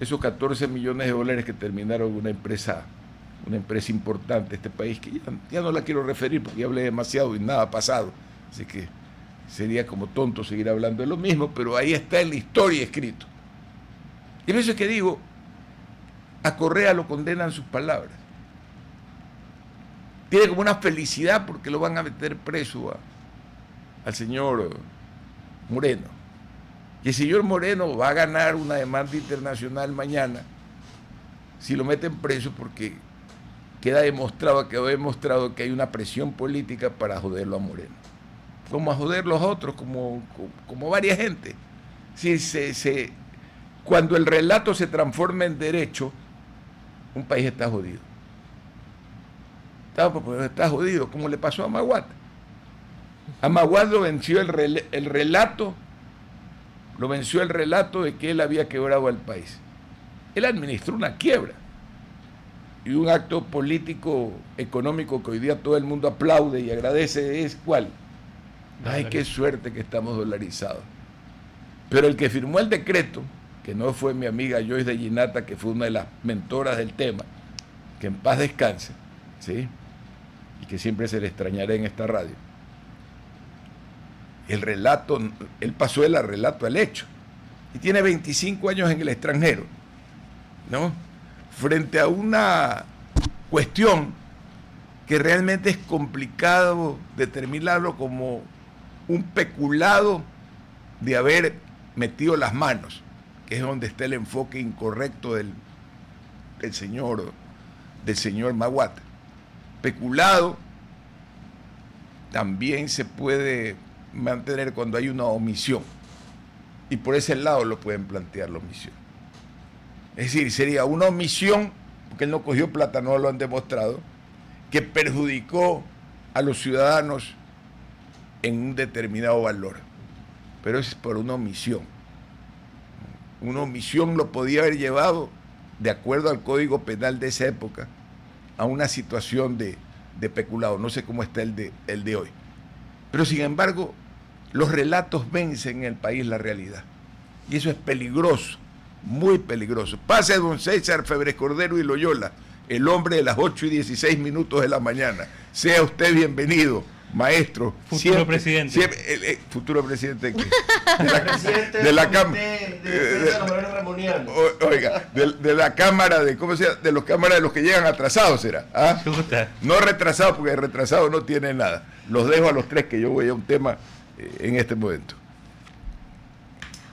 esos 14 millones de dólares que terminaron una empresa importante de este país, que ya no la quiero referir porque ya hablé demasiado y nada ha pasado, así que sería como tonto seguir hablando de lo mismo, pero ahí está en la historia escrito. Y por eso es que digo, a Correa lo condenan sus palabras. Tiene como una felicidad porque lo van a meter preso al señor Moreno. Y el señor Moreno va a ganar una demanda internacional mañana si lo meten preso, porque quedó demostrado que hay una presión política para joderlo a Moreno. Como a joder los otros, como varias gente. Cuando el relato se transforma en derecho, un país está jodido. Está jodido, como le pasó a Maguad. A Maguad lo venció el relato de que él había quebrado al país. Él administró una quiebra y un acto político, económico que hoy día todo el mundo aplaude y agradece es ¿cuál? Ay, qué suerte que estamos dolarizados. Pero el que firmó el decreto, que no fue mi amiga Joyce de Ginata, que fue una de las mentoras del tema, que en paz descanse, ¿sí?, y que siempre se le extrañará en esta radio. Él pasó del relato al hecho, y tiene 25 años en el extranjero, ¿no?, frente a una cuestión que realmente es complicado determinarlo como un peculado de haber metido las manos, que es donde está el enfoque incorrecto del señor Maguad. Peculado también se puede mantener cuando hay una omisión, y por ese lado lo pueden plantear la omisión. Es decir, sería una omisión, porque él no cogió plata, no lo han demostrado, que perjudicó a los ciudadanos en un determinado valor, pero es por una omisión. Una omisión lo podía haber llevado, de acuerdo al Código Penal de esa época, a una situación de peculado. No sé cómo está el de hoy. Pero sin embargo, los relatos vencen en el país la realidad. Y eso es peligroso, muy peligroso. Pase don César Febres Cordero y Loyola, el hombre de las 8:16 de la mañana. Sea usted bienvenido, maestro. Futuro presidente. Futuro presidente de la Cámara. Oiga, de la Cámara de, ¿cómo se llama? De los cámaras de los que llegan atrasados, ¿será? ¿Ah? No retrasados, porque retrasado no tiene nada. Los dejo a los tres, que yo voy a un tema en este momento.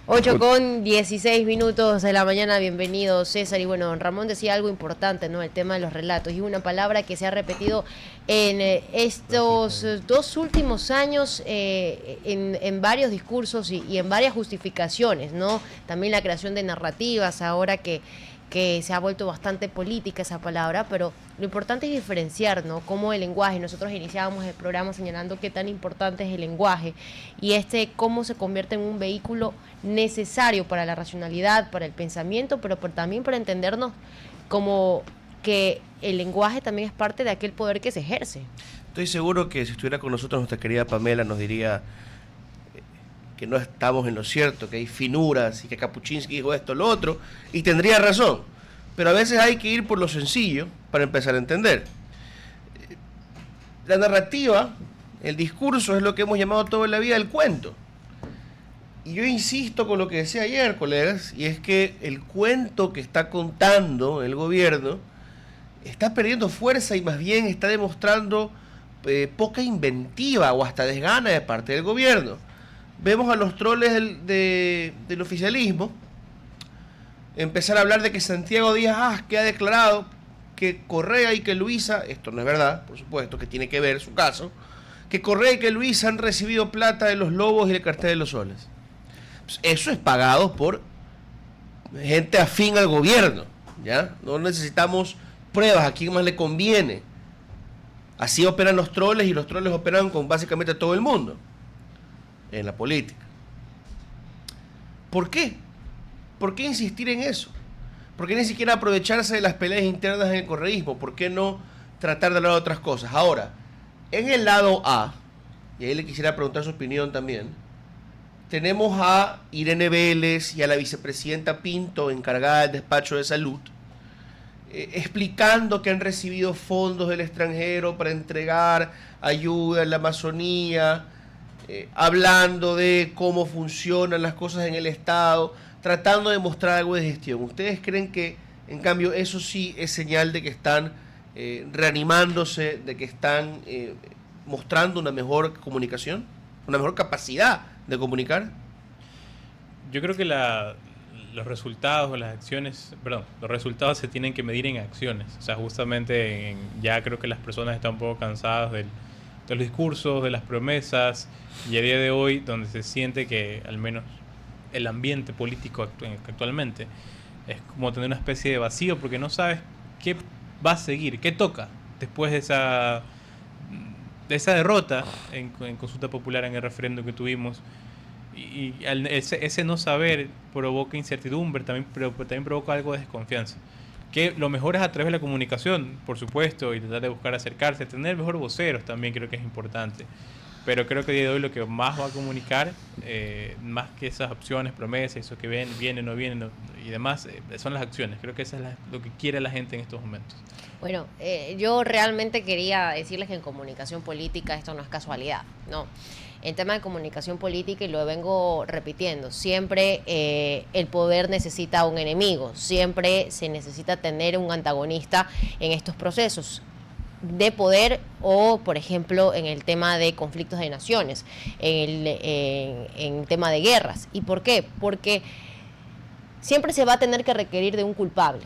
8:16 de la mañana, bienvenido César. Y bueno, don Ramón decía algo importante, ¿no? El tema de los relatos. Y una palabra que se ha repetido en estos 2 últimos años en varios discursos y en varias justificaciones, ¿no? También la creación de narrativas, ahora que se ha vuelto bastante política esa palabra, pero lo importante es diferenciar, ¿no? Cómo el lenguaje, nosotros iniciábamos el programa señalando qué tan importante es el lenguaje y cómo se convierte en un vehículo necesario para la racionalidad, para el pensamiento, pero también para entendernos como que el lenguaje también es parte de aquel poder que se ejerce. Estoy seguro que si estuviera con nosotros nuestra querida Pamela nos diría que no estamos en lo cierto, que hay finuras y que Kapuczynski dijo esto, lo otro, y tendría razón. Pero a veces hay que ir por lo sencillo para empezar a entender. La narrativa, el discurso, es lo que hemos llamado toda la vida el cuento. Y yo insisto con lo que decía ayer, colegas, y es que el cuento que está contando el gobierno está perdiendo fuerza y más bien está demostrando poca inventiva o hasta desgana de parte del gobierno. Vemos a los troles del oficialismo empezar a hablar de que Santiago Díaz que ha declarado que Correa y que Luisa, esto no es verdad, por supuesto, que tiene que ver su caso, que Correa y que Luisa han recibido plata de los Lobos y el cartel de los Soles. Pues eso es pagado por gente afín al gobierno, ¿ya? No necesitamos pruebas, ¿a quién más le conviene? Así operan los troles y los troles operan con básicamente todo el mundo en la política. ¿Por qué? ¿Por qué insistir en eso? ¿Por qué ni siquiera aprovecharse de las peleas internas en el correísmo? ¿Por qué no tratar de hablar de otras cosas? Ahora, en el lado A, y ahí le quisiera preguntar su opinión también, tenemos a Irene Vélez y a la vicepresidenta Pinto, encargada del despacho de salud, explicando que han recibido fondos del extranjero para entregar ayuda en la Amazonía, hablando de cómo funcionan las cosas en el Estado, tratando de mostrar algo de gestión. ¿Ustedes creen que, en cambio, eso sí es señal de que están reanimándose, de que están mostrando una mejor comunicación, una mejor capacidad de comunicar? Yo creo que los resultados o las acciones, los resultados se tienen que medir en acciones. O sea, justamente ya creo que las personas están un poco cansadas de los discursos, de las promesas, y a día de hoy donde se siente que al menos el ambiente político actualmente es como tener una especie de vacío, porque no sabes qué va a seguir, qué toca después de esa derrota en consulta popular, en el referéndum que tuvimos. Y ese no saber provoca incertidumbre, pero también provoca algo de desconfianza. Que lo mejor es a través de la comunicación, por supuesto, y tratar de buscar acercarse, tener mejor voceros también creo que es importante. Pero creo que a día de hoy lo que más va a comunicar, más que esas opciones, promesas, eso que vienen, no vienen y demás, son las acciones. Creo que eso es lo que quiere la gente en estos momentos. Bueno, yo realmente quería decirles que en comunicación política esto no es casualidad, no. En tema de comunicación política, y lo vengo repitiendo, siempre el poder necesita un enemigo, siempre se necesita tener un antagonista en estos procesos de poder o, por ejemplo, en el tema de conflictos de naciones, en el tema de guerras. ¿Y por qué? Porque siempre se va a tener que requerir de un culpable.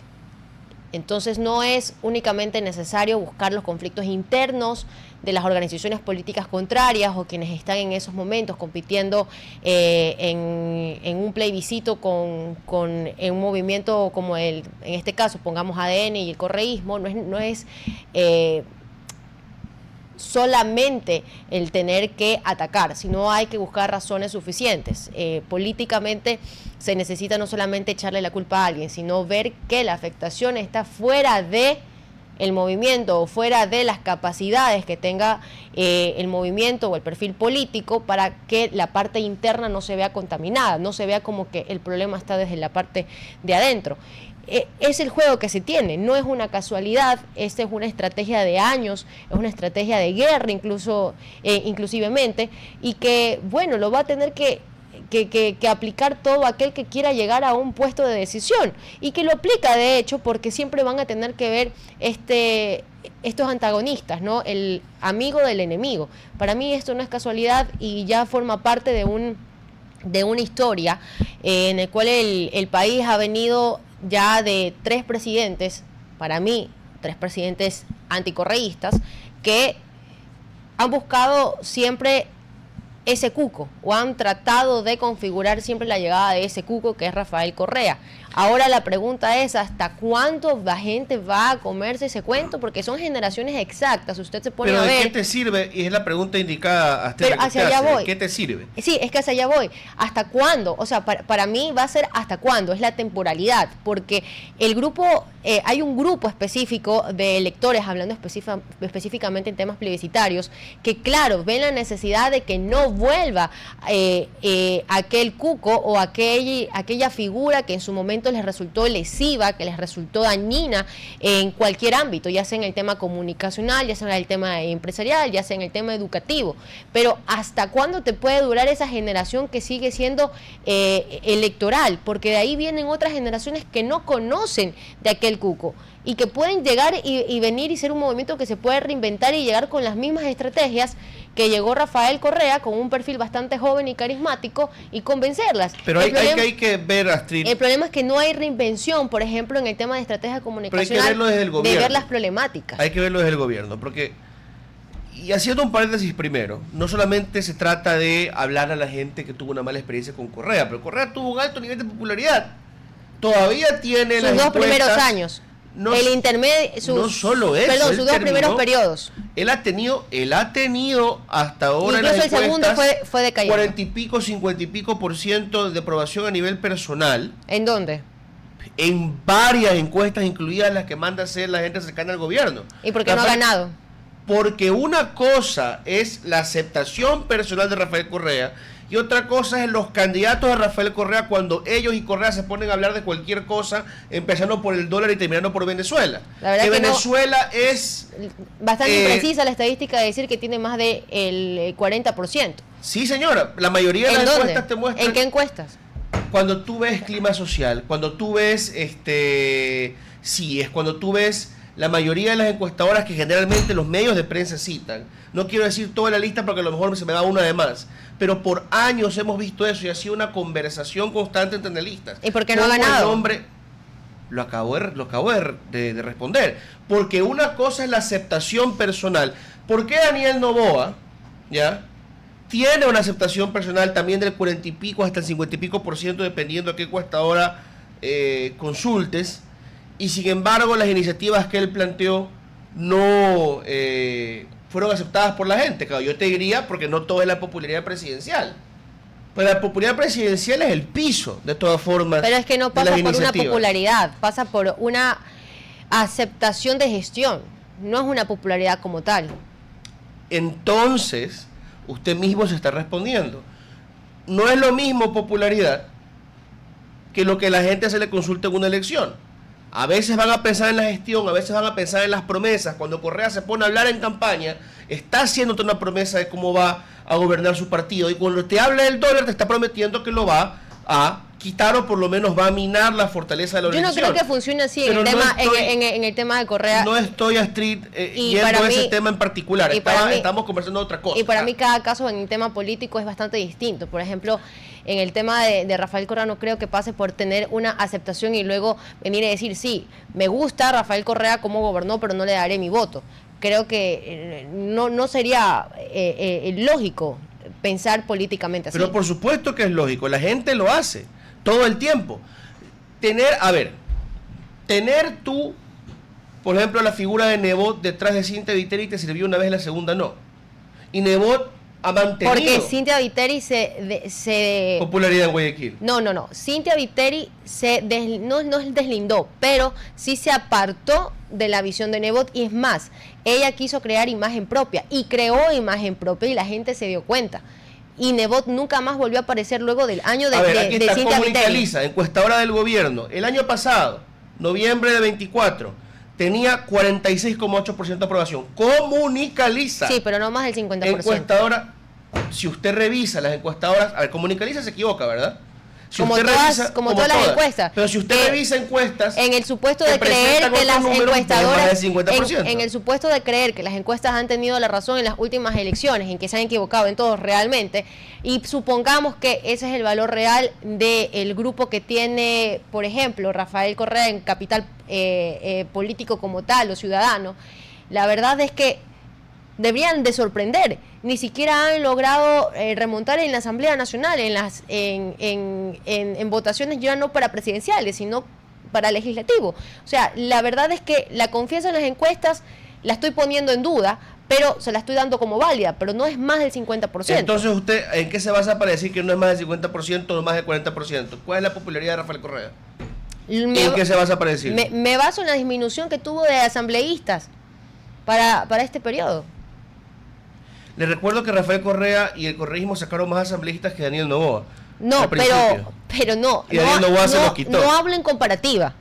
Entonces no es únicamente necesario buscar los conflictos internos de las organizaciones políticas contrarias o quienes están en esos momentos compitiendo en un plebiscito en un movimiento como en este caso, pongamos ADN y el correísmo, no es solamente el tener que atacar, sino hay que buscar razones suficientes. Políticamente se necesita no solamente echarle la culpa a alguien, sino ver que la afectación está fuera de el movimiento o fuera de las capacidades que tenga el movimiento o el perfil político, para que la parte interna no se vea contaminada, no se vea como que el problema está desde la parte de adentro. es el juego que se tiene, no es una casualidad, esta es una estrategia de años, es una estrategia de guerra inclusivemente, y que, bueno, lo va a tener que aplicar todo aquel que quiera llegar a un puesto de decisión, y que lo aplica de hecho porque siempre van a tener que ver estos antagonistas, ¿no? El amigo del enemigo. Para mí esto no es casualidad y ya forma parte de una historia en el cual el país ha venido ya de 3 presidentes, para mí 3 presidentes anticorreístas, que han buscado siempre ese cuco, o han tratado de configurar siempre la llegada de ese cuco, que es Rafael Correa. Ahora la pregunta es, ¿hasta cuándo la gente va a comerse ese cuento? Porque son generaciones exactas, usted se pone a ver... ¿Pero de qué te sirve? Y es la pregunta indicada, Astrid, pero hacia allá voy. ¿Qué te sirve? Sí, es que hacia allá voy. ¿Hasta cuándo? O sea, para mí va a ser hasta cuándo, es la temporalidad, porque el grupo, hay un grupo específico de electores, hablando específicamente en temas plebiscitarios, que claro, ven la necesidad de que no vuelva aquel cuco o aquella figura que en su momento les resultó lesiva, que les resultó dañina en cualquier ámbito, ya sea en el tema comunicacional, ya sea en el tema empresarial, ya sea en el tema educativo. Pero ¿hasta cuándo te puede durar esa generación que sigue siendo electoral? Porque de ahí vienen otras generaciones que no conocen de aquel cuco y que pueden llegar y venir y ser un movimiento que se puede reinventar y llegar con las mismas estrategias que llegó Rafael Correa, con un perfil bastante joven y carismático, y convencerlas. Pero hay que ver, Astrid. El problema es que no hay reinvención, por ejemplo, en el tema de estrategia comunicacional, pero hay que verlo desde el gobierno, de ver las problemáticas. Hay que verlo desde el gobierno, porque, y haciendo un paréntesis primero, no solamente se trata de hablar a la gente que tuvo una mala experiencia con Correa, pero Correa tuvo un alto nivel de popularidad. Todavía tiene sus 2 primeros años. El intermedio, no solo eso, perdón, sus 2 primeros periodos. Él ha tenido hasta ahora, incluso el segundo fue decayendo. 40 y pico, 50 y pico % de aprobación a nivel personal. ¿En dónde? En varias encuestas, incluidas las que manda hacer la gente cercana al gobierno. ¿Y por qué no ha ganado? Porque una cosa es la aceptación personal de Rafael Correa y otra cosa es los candidatos a Rafael Correa cuando ellos y Correa se ponen a hablar de cualquier cosa, empezando por el dólar y terminando por Venezuela. La verdad que Venezuela es... bastante imprecisa la estadística de decir que tiene más del 40%. Sí, señora, la mayoría de las encuestas te muestran... ¿En qué encuestas? Cuando tú ves clima social, cuando tú ves, cuando tú ves la mayoría de las encuestadoras que generalmente los medios de prensa citan. No quiero decir toda la lista porque a lo mejor se me va una de más, pero por años hemos visto eso y ha sido una conversación constante entre analistas. ¿Y por qué no ha ganado? El hombre, lo acabo de responder. Porque una cosa es la aceptación personal. ¿Por qué Daniel Noboa, ya, tiene una aceptación personal también del 40 y pico hasta el 50 y pico %, dependiendo de qué encuestadora consultes? Y sin embargo las iniciativas que él planteó no fueron aceptadas por la gente. Claro, yo te diría porque no todo es la popularidad presidencial. Pero la popularidad presidencial es el piso, de todas formas. Pero es que no pasa por una popularidad, pasa por una aceptación de gestión. No es una popularidad como tal. Entonces, usted mismo se está respondiendo. No es lo mismo popularidad que lo que la gente se le consulta en una elección. A veces van a pensar en la gestión, a veces van a pensar en las promesas. Cuando Correa se pone a hablar en campaña, está haciéndote una promesa de cómo va a gobernar su partido. Y cuando te habla del dólar, te está prometiendo que lo va a quitar o por lo menos va a minar la fortaleza de la organización. Yo no creo que funcione así en el tema de Correa. No estoy, Astrid, yendo a ese tema en particular. Estamos conversando de otra cosa. Y para mí cada caso en el tema político es bastante distinto. Por ejemplo, en el tema de Rafael Correa no creo que pase por tener una aceptación y luego venir a decir, sí, me gusta Rafael Correa como gobernó, pero no le daré mi voto. Creo que no sería lógico pensar políticamente así. Pero por supuesto que es lógico, la gente lo hace todo el tiempo. Tener tú, por ejemplo, la figura de Nebot detrás de Cynthia Viteri te sirvió una vez, la segunda no. Y Nebot ha mantenido... Porque Cynthia Viteri se popularidad en Guayaquil. No. Cynthia Viteri no deslindó, pero sí se apartó de la visión de Nebot, y es más, ella quiso crear imagen propia y creó imagen propia y la gente se dio cuenta. Y Nebot nunca más volvió a aparecer luego del año de Cynthia Viteri. Mónica Lisa, encuestadora del gobierno. El año pasado, noviembre de 24, tenía 46,8% de aprobación. Comunicaliza. Sí, pero no más del 50%. Encuestadora, si usted revisa las encuestadoras, a ver, Comunicaliza se equivoca, ¿verdad? Si como usted todas, revisa, como todas las encuestas. Pero si usted revisa encuestas, en el supuesto de que creer presentan que las otros números, encuestadoras, más del 50%. en el supuesto de creer que las encuestas han tenido la razón en las últimas elecciones, en que se han equivocado en todos realmente, y supongamos que ese es el valor real del grupo que tiene, por ejemplo, Rafael Correa en capital político como tal o ciudadano, la verdad es que deberían de sorprender. Ni siquiera han logrado remontar en la Asamblea Nacional, en votaciones ya no para presidenciales, sino para legislativo. O sea, la verdad es que la confianza en las encuestas la estoy poniendo en duda, pero se la estoy dando como válida, pero no es más del 50%. Entonces, ¿usted en qué se basa para decir que no es más del 50% o más del 40%? ¿Cuál es la popularidad de Rafael Correa? ¿En qué se basa para decir? Me baso en la disminución que tuvo de asambleístas para este periodo. Les recuerdo que Rafael Correa y el correísmo sacaron más asambleístas que Daniel Noboa. No, pero no. Y Daniel Noboa se los quitó. No hablo en comparativa.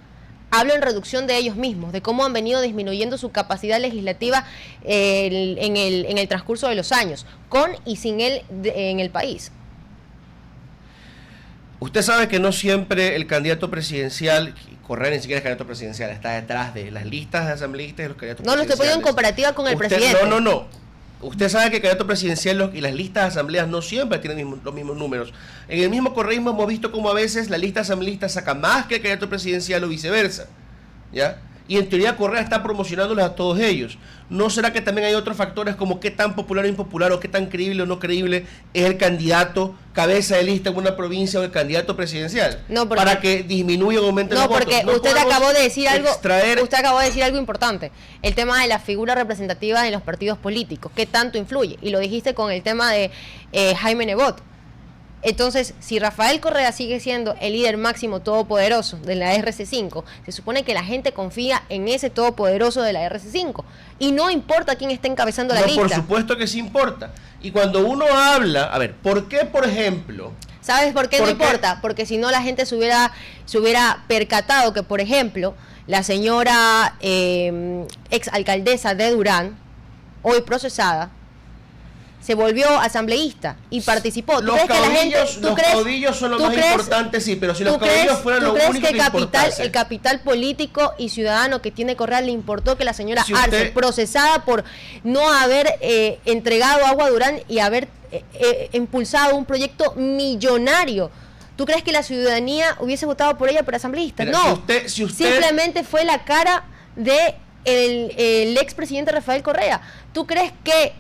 Hablo en reducción de ellos mismos, de cómo han venido disminuyendo su capacidad legislativa en el transcurso de los años, con y sin él en el país. Usted sabe que no siempre el candidato presidencial, Correa ni siquiera es candidato presidencial, está detrás de las listas de asambleístas y los candidatos presidenciales. No lo estoy poniendo en comparativa con el presidente. No. Usted sabe que el candidato presidencial y las listas de asambleas no siempre tienen los mismos números. En el mismo correísmo hemos visto como a veces la lista de asambleístas saca más que el candidato presidencial o viceversa, ¿ya? Y en teoría Correa está promocionándolos a todos ellos. ¿No será que también hay otros factores como qué tan popular o impopular o qué tan creíble o no creíble es el candidato cabeza de lista en una provincia o el candidato presidencial? No, porque, para que disminuya o aumente los votos. No, porque usted acabó de decir algo. Usted acabó de decir algo importante. El tema de la figura representativa en los partidos políticos. ¿Qué tanto influye? Y lo dijiste con el tema de Jaime Nebot. Entonces, si Rafael Correa sigue siendo el líder máximo todopoderoso de la RC5, se supone que la gente confía en ese todopoderoso de la RC5. Y no importa quién esté encabezando la lista. Por supuesto que sí importa. Y cuando uno habla, a ver, ¿por qué, por ejemplo? ¿Sabes por qué no importa? Porque si no la gente se hubiera percatado que, por ejemplo, la señora exalcaldesa de Durán, hoy procesada, se volvió asambleísta y participó. Los caudillos son lo más importante, sí, pero si los caudillos fueran lo único que importase. El capital político y ciudadano que tiene Correa le importó que la señora Arce, procesada por no haber entregado agua a Durán y haber impulsado un proyecto millonario? ¿Tú crees que la ciudadanía hubiese votado por ella por asambleísta? Mira, no, si usted simplemente fue la cara de el expresidente Rafael Correa. ¿Tú crees que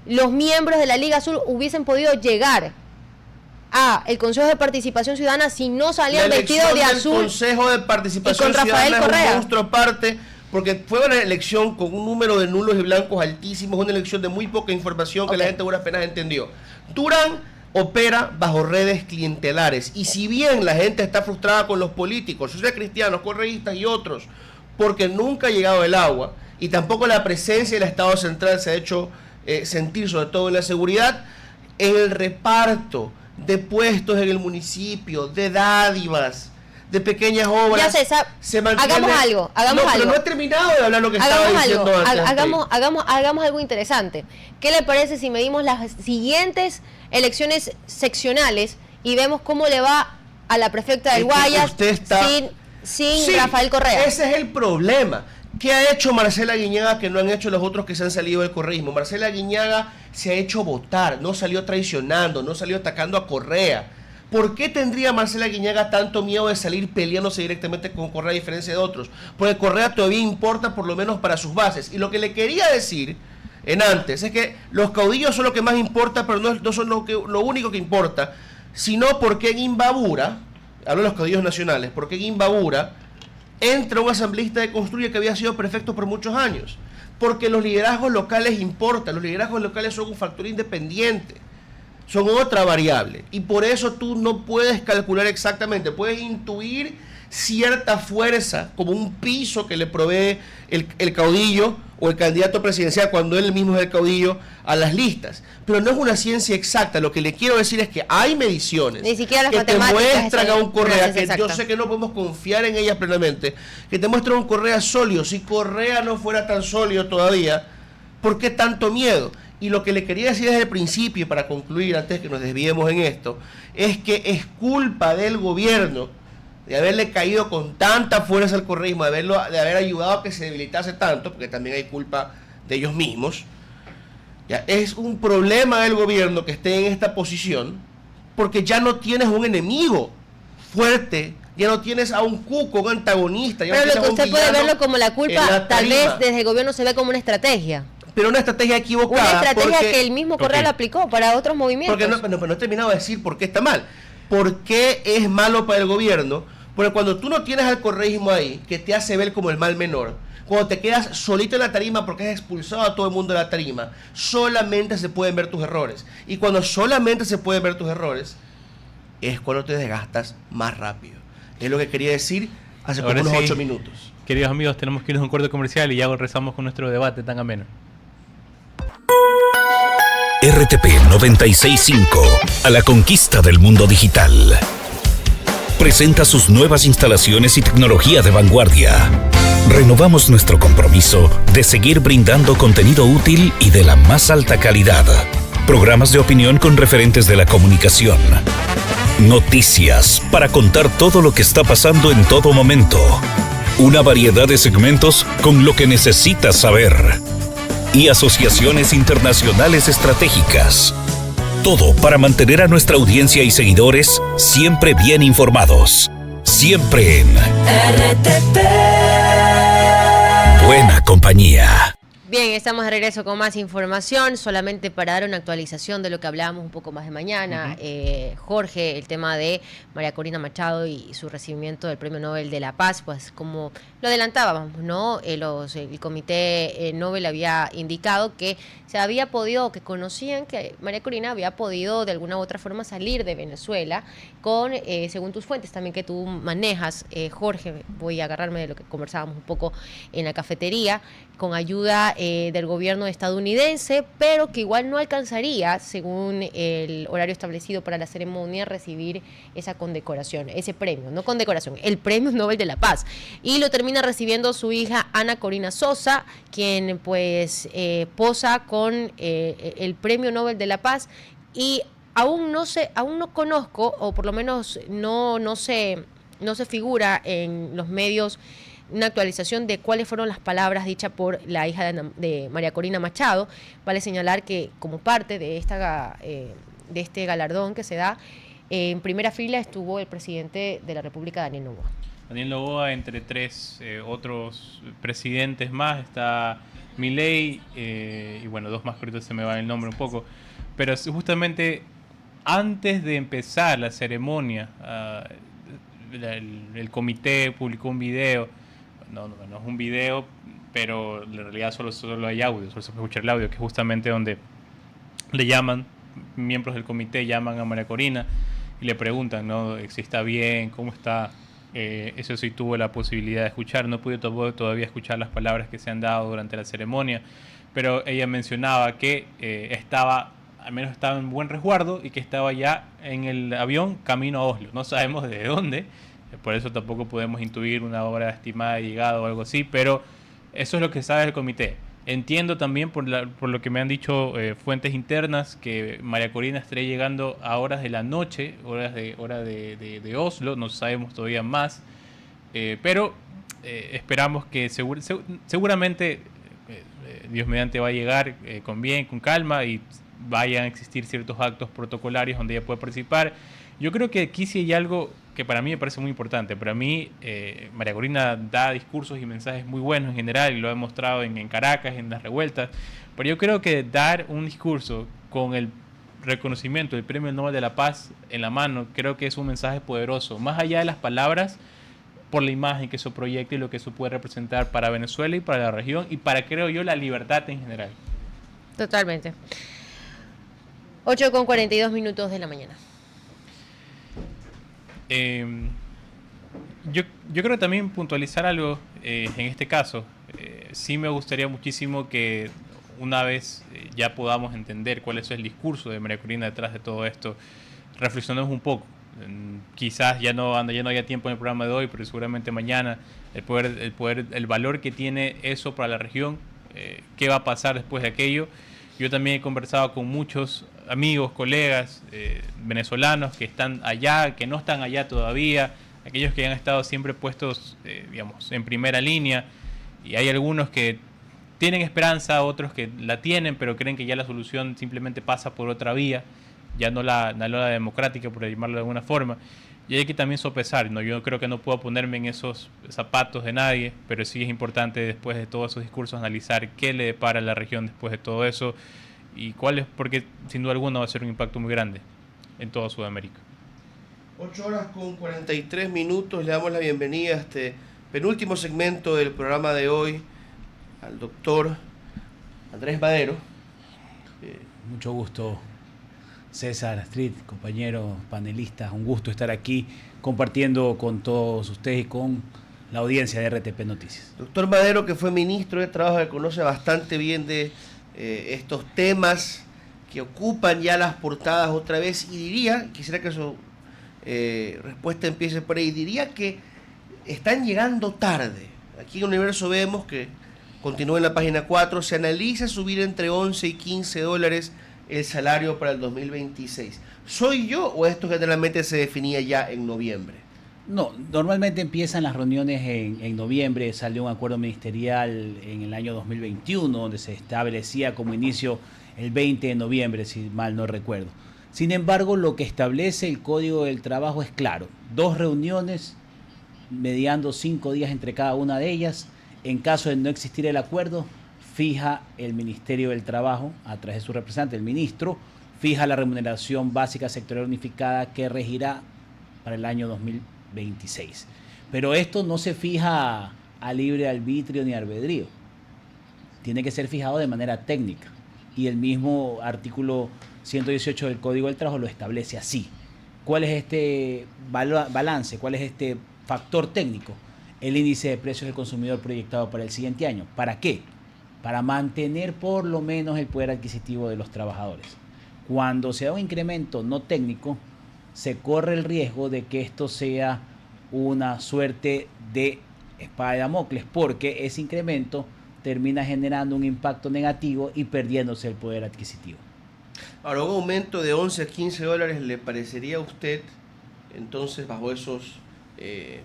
los miembros de la Liga Azul hubiesen podido llegar a el Consejo de Participación Ciudadana si no salían vestidos de azul? El Consejo de Participación Ciudadana es un monstruo aparte, porque fue una elección con un número de nulos y blancos altísimos, una elección de muy poca información que la gente apenas entendió. Durán opera bajo redes clientelares, y si bien la gente está frustrada con los políticos, sociales cristianos, correístas y otros, porque nunca ha llegado el agua, y tampoco la presencia del Estado Central se ha hecho sentir, sobre todo en la seguridad, en el reparto de puestos en el municipio, de dádivas, de pequeñas obras. Ya se mantiene. Hagamos algo. Pero no he terminado de hablar lo que estaba diciendo antes. Hagamos algo interesante. ¿Qué le parece si medimos las siguientes elecciones seccionales y vemos cómo le va a la prefecta del Guayas sin Rafael Correa? Ese es el problema. ¿Qué ha hecho Marcela Guiñaga que no han hecho los otros que se han salido del correísmo? Marcela Guiñaga se ha hecho votar, no salió traicionando, no salió atacando a Correa. ¿Por qué tendría Marcela Guiñaga tanto miedo de salir peleándose directamente con Correa a diferencia de otros? Porque Correa todavía importa, por lo menos para sus bases. Y lo que le quería decir antes es que los caudillos son lo que más importa, pero no son lo único que importa, sino porque en Imbabura, hablo de los caudillos nacionales, porque en Imbabura entra un asambleísta de Construye que había sido prefecto por muchos años, porque los liderazgos locales importan, los liderazgos locales son un factor independiente, son otra variable, y por eso tú no puedes calcular exactamente, puedes intuir cierta fuerza como un piso que le provee el caudillo o el candidato presidencial cuando él mismo es el caudillo a las listas. Pero no es una ciencia exacta. Lo que le quiero decir es que hay mediciones Ni siquiera las que te matemáticas muestran a un una Correa, ciencia que yo exacta. sé que no podemos confiar en ellas plenamente, que te muestran un Correa sólido. Si Correa no fuera tan sólido todavía, ¿por qué tanto miedo? Y lo que le quería decir desde el principio, para concluir, antes que nos desviemos en esto, es que es culpa del gobierno de haberle caído con tanta fuerza al correísmo, de haber ayudado a que se debilitase tanto, porque también hay culpa de ellos mismos. Ya, es un problema del gobierno que esté en esta posición, porque ya no tienes un enemigo fuerte, ya no tienes a un cuco, un antagonista. Ya Pero no lo que tienes a un usted puede villano verlo como la en culpa, la tal vez tarima. desde el gobierno se ve como una estrategia. Pero una estrategia equivocada. Una estrategia porque- que el mismo Correa Ok. la aplicó para otros movimientos. Porque no he terminado de decir por qué está mal. ¿Por qué es malo para el gobierno? Porque cuando tú no tienes al correísmo ahí, que te hace ver como el mal menor, cuando te quedas solito en la tarima porque has expulsado a todo el mundo de la tarima, solamente se pueden ver tus errores. Y cuando solamente se pueden ver tus errores, es cuando te desgastas más rápido. Es lo que quería decir hace como Ahora unos sí. 8 minutos. Queridos amigos, tenemos que irnos a un corte comercial y ya regresamos con nuestro debate tan ameno. RTP 965, a la conquista del mundo digital. Presenta sus nuevas instalaciones y tecnología de vanguardia. Renovamos nuestro compromiso de seguir brindando contenido útil y de la más alta calidad. Programas de opinión con referentes de la comunicación. Noticias para contar todo lo que está pasando en todo momento. Una variedad de segmentos con lo que necesitas saber. Y asociaciones internacionales estratégicas. Todo para mantener a nuestra audiencia y seguidores siempre bien informados. Siempre en RTP. buena compañía. Bien, estamos de regreso con más información, solamente para dar una actualización de lo que hablábamos un poco más de mañana. Jorge, el tema de María Corina Machado y su recibimiento del Premio Nobel de la Paz, pues como lo adelantábamos, ¿no? El Comité Nobel había indicado que se había podido, que conocían que María Corina había podido de alguna u otra forma salir de Venezuela con, según tus fuentes también que tú manejas, Jorge, voy a agarrarme de lo que conversábamos un poco en la cafetería, con ayuda del gobierno estadounidense, pero que igual no alcanzaría, según el horario establecido para la ceremonia, recibir esa condecoración, ese premio, no condecoración, el Premio Nobel de la Paz. Y lo termina recibiendo su hija Ana Corina Sosa, quien pues posa con el Premio Nobel de la Paz, y aún no conozco, o por lo menos no se figura en los medios una actualización de cuáles fueron las palabras dichas por la hija de María Corina Machado. Vale señalar que como parte de este galardón que se da, en primera fila estuvo el presidente de la República, Daniel Noboa. Daniel Noboa, entre tres otros presidentes más, está Milei y bueno, dos más que ahorita se me va el nombre un poco, pero justamente antes de empezar la ceremonia, el comité publicó un video. No es un video, pero en realidad solo hay audio, solo se puede escuchar el audio, que es justamente donde le llaman, miembros del comité llaman a María Corina y le preguntan, ¿no? Si está bien, cómo está. Eso sí tuvo la posibilidad de escuchar, no pude todavía escuchar las palabras que se han dado durante la ceremonia, pero ella mencionaba que al menos estaba en buen resguardo y que estaba ya en el avión camino a Oslo. No sabemos de dónde, por eso tampoco podemos intuir una hora estimada de llegada o algo así, pero eso es lo que sabe el comité. Entiendo también por lo que me han dicho fuentes internas que María Corina estaría llegando a horas de la noche, hora de Oslo, no sabemos todavía más, pero esperamos que seguramente Dios mediante va a llegar con bien, con calma, y vayan a existir ciertos actos protocolarios donde ella puede participar. Yo creo que aquí sí hay algo que para mí me parece muy importante. Para mí, María Corina da discursos y mensajes muy buenos en general, y lo ha demostrado en Caracas, en las revueltas, pero yo creo que dar un discurso con el reconocimiento del Premio Nobel de la Paz en la mano, creo que es un mensaje poderoso, más allá de las palabras, por la imagen que eso proyecta y lo que eso puede representar para Venezuela y para la región y para, creo yo, la libertad en general. Totalmente. 8:42 de la mañana. Yo creo que también puntualizar algo en este caso. Sí me gustaría muchísimo que una vez ya podamos entender cuál es el discurso de María Corina detrás de todo esto, reflexionemos un poco. Quizás ya no haya tiempo en el programa de hoy, pero seguramente mañana el valor que tiene eso para la región, qué va a pasar después de aquello. Yo también he conversado con muchos amigos, colegas venezolanos que están allá, que no están allá todavía, aquellos que han estado siempre puestos, digamos, en primera línea, y hay algunos que tienen esperanza, otros que la tienen, pero creen que ya la solución simplemente pasa por otra vía, ya no la democrática, por llamarlo de alguna forma. Y hay que también sopesar, ¿no? Yo creo que no puedo ponerme en esos zapatos de nadie, pero sí es importante después de todos esos discursos analizar qué le depara a la región después de todo eso y cuál es, porque sin duda alguna va a ser un impacto muy grande en toda Sudamérica. 8:43. Le damos la bienvenida a este penúltimo segmento del programa de hoy al doctor Andrés Madero. Mucho gusto, César, Astrid, compañeros, panelistas, un gusto estar aquí compartiendo con todos ustedes y con la audiencia de RTP Noticias. Doctor Madero, que fue ministro de Trabajo, que conoce bastante bien de estos temas que ocupan ya las portadas otra vez, y quisiera que su respuesta empiece por ahí, diría que están llegando tarde. Aquí en Universo vemos que, continúa en la página 4, se analiza subir entre 11 y 15 dólares el salario para el 2026. ¿Soy yo o esto generalmente se definía ya en noviembre? No, normalmente empiezan las reuniones en noviembre. Salió un acuerdo ministerial en el año 2021 donde se establecía como inicio el 20 de noviembre, si mal no recuerdo. Sin embargo, lo que establece el Código del Trabajo es claro: 2 reuniones, mediando 5 días entre cada una de ellas. En caso de no existir el acuerdo, fija el Ministerio del Trabajo, a través de su representante, el ministro, fija la remuneración básica sectorial unificada que regirá para el año 2026. Pero esto no se fija a libre arbitrio ni albedrío. Tiene que ser fijado de manera técnica. Y el mismo artículo 118 del Código del Trabajo lo establece así. ¿Cuál es este balance? ¿Cuál es este factor técnico? El índice de precios del consumidor proyectado para el siguiente año. ¿Para qué? Para mantener por lo menos el poder adquisitivo de los trabajadores. Cuando se da un incremento no técnico, se corre el riesgo de que esto sea una suerte de espada de Damocles, porque ese incremento termina generando un impacto negativo y perdiéndose el poder adquisitivo. Ahora, un aumento de 11 a 15 dólares, ¿le parecería a usted, entonces, bajo esos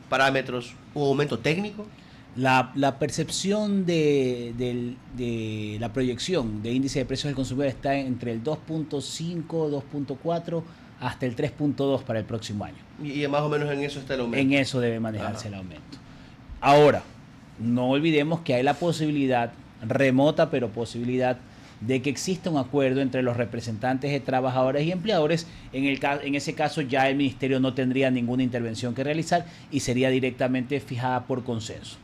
parámetros, un aumento técnico? La percepción de la proyección de índice de precios del consumidor está entre el 2.5, 2.4 hasta el 3.2 para el próximo año. Y más o menos en eso está el aumento. En eso debe manejarse el aumento. Ahora, no olvidemos que hay la posibilidad, remota pero posibilidad, de que exista un acuerdo entre los representantes de trabajadores y empleadores. En ese caso ya el ministerio no tendría ninguna intervención que realizar y sería directamente fijada por consenso.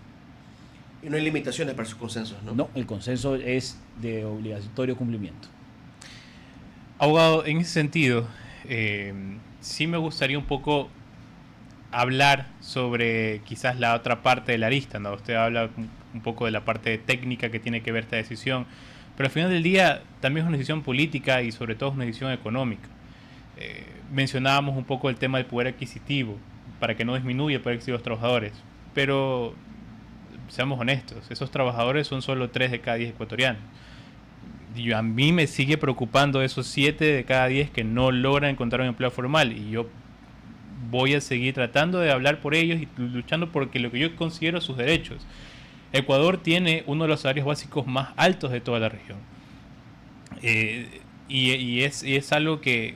Y no hay limitaciones para esos consensos, ¿no? No, el consenso es de obligatorio cumplimiento. Abogado, en ese sentido, sí me gustaría un poco hablar sobre quizás la otra parte de la arista, ¿no? Usted habla un poco de la parte técnica que tiene que ver esta decisión, pero al final del día también es una decisión política y sobre todo es una decisión económica. Mencionábamos un poco el tema del poder adquisitivo, para que no disminuya el poder adquisitivo de los trabajadores, pero seamos honestos, esos trabajadores son solo 3 de cada 10 ecuatorianos. Y a mí me sigue preocupando esos 7 de cada 10 que no logran encontrar un empleo formal, y yo voy a seguir tratando de hablar por ellos y luchando porque lo que yo considero sus derechos. Ecuador tiene uno de los salarios básicos más altos de toda la región. Y es algo que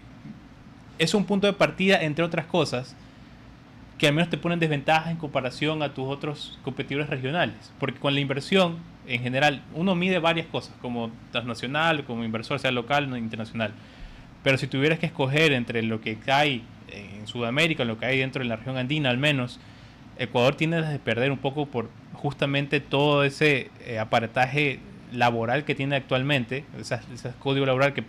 es un punto de partida, entre otras cosas, que al menos te ponen desventajas en comparación a tus otros competidores regionales. Porque con la inversión, en general, uno mide varias cosas, como transnacional, como inversor, sea local o internacional. Pero si tuvieras que escoger entre lo que hay en Sudamérica, lo que hay dentro de la región andina al menos, Ecuador tiene que perder un poco por justamente todo ese aparataje laboral que tiene actualmente, ese código laboral que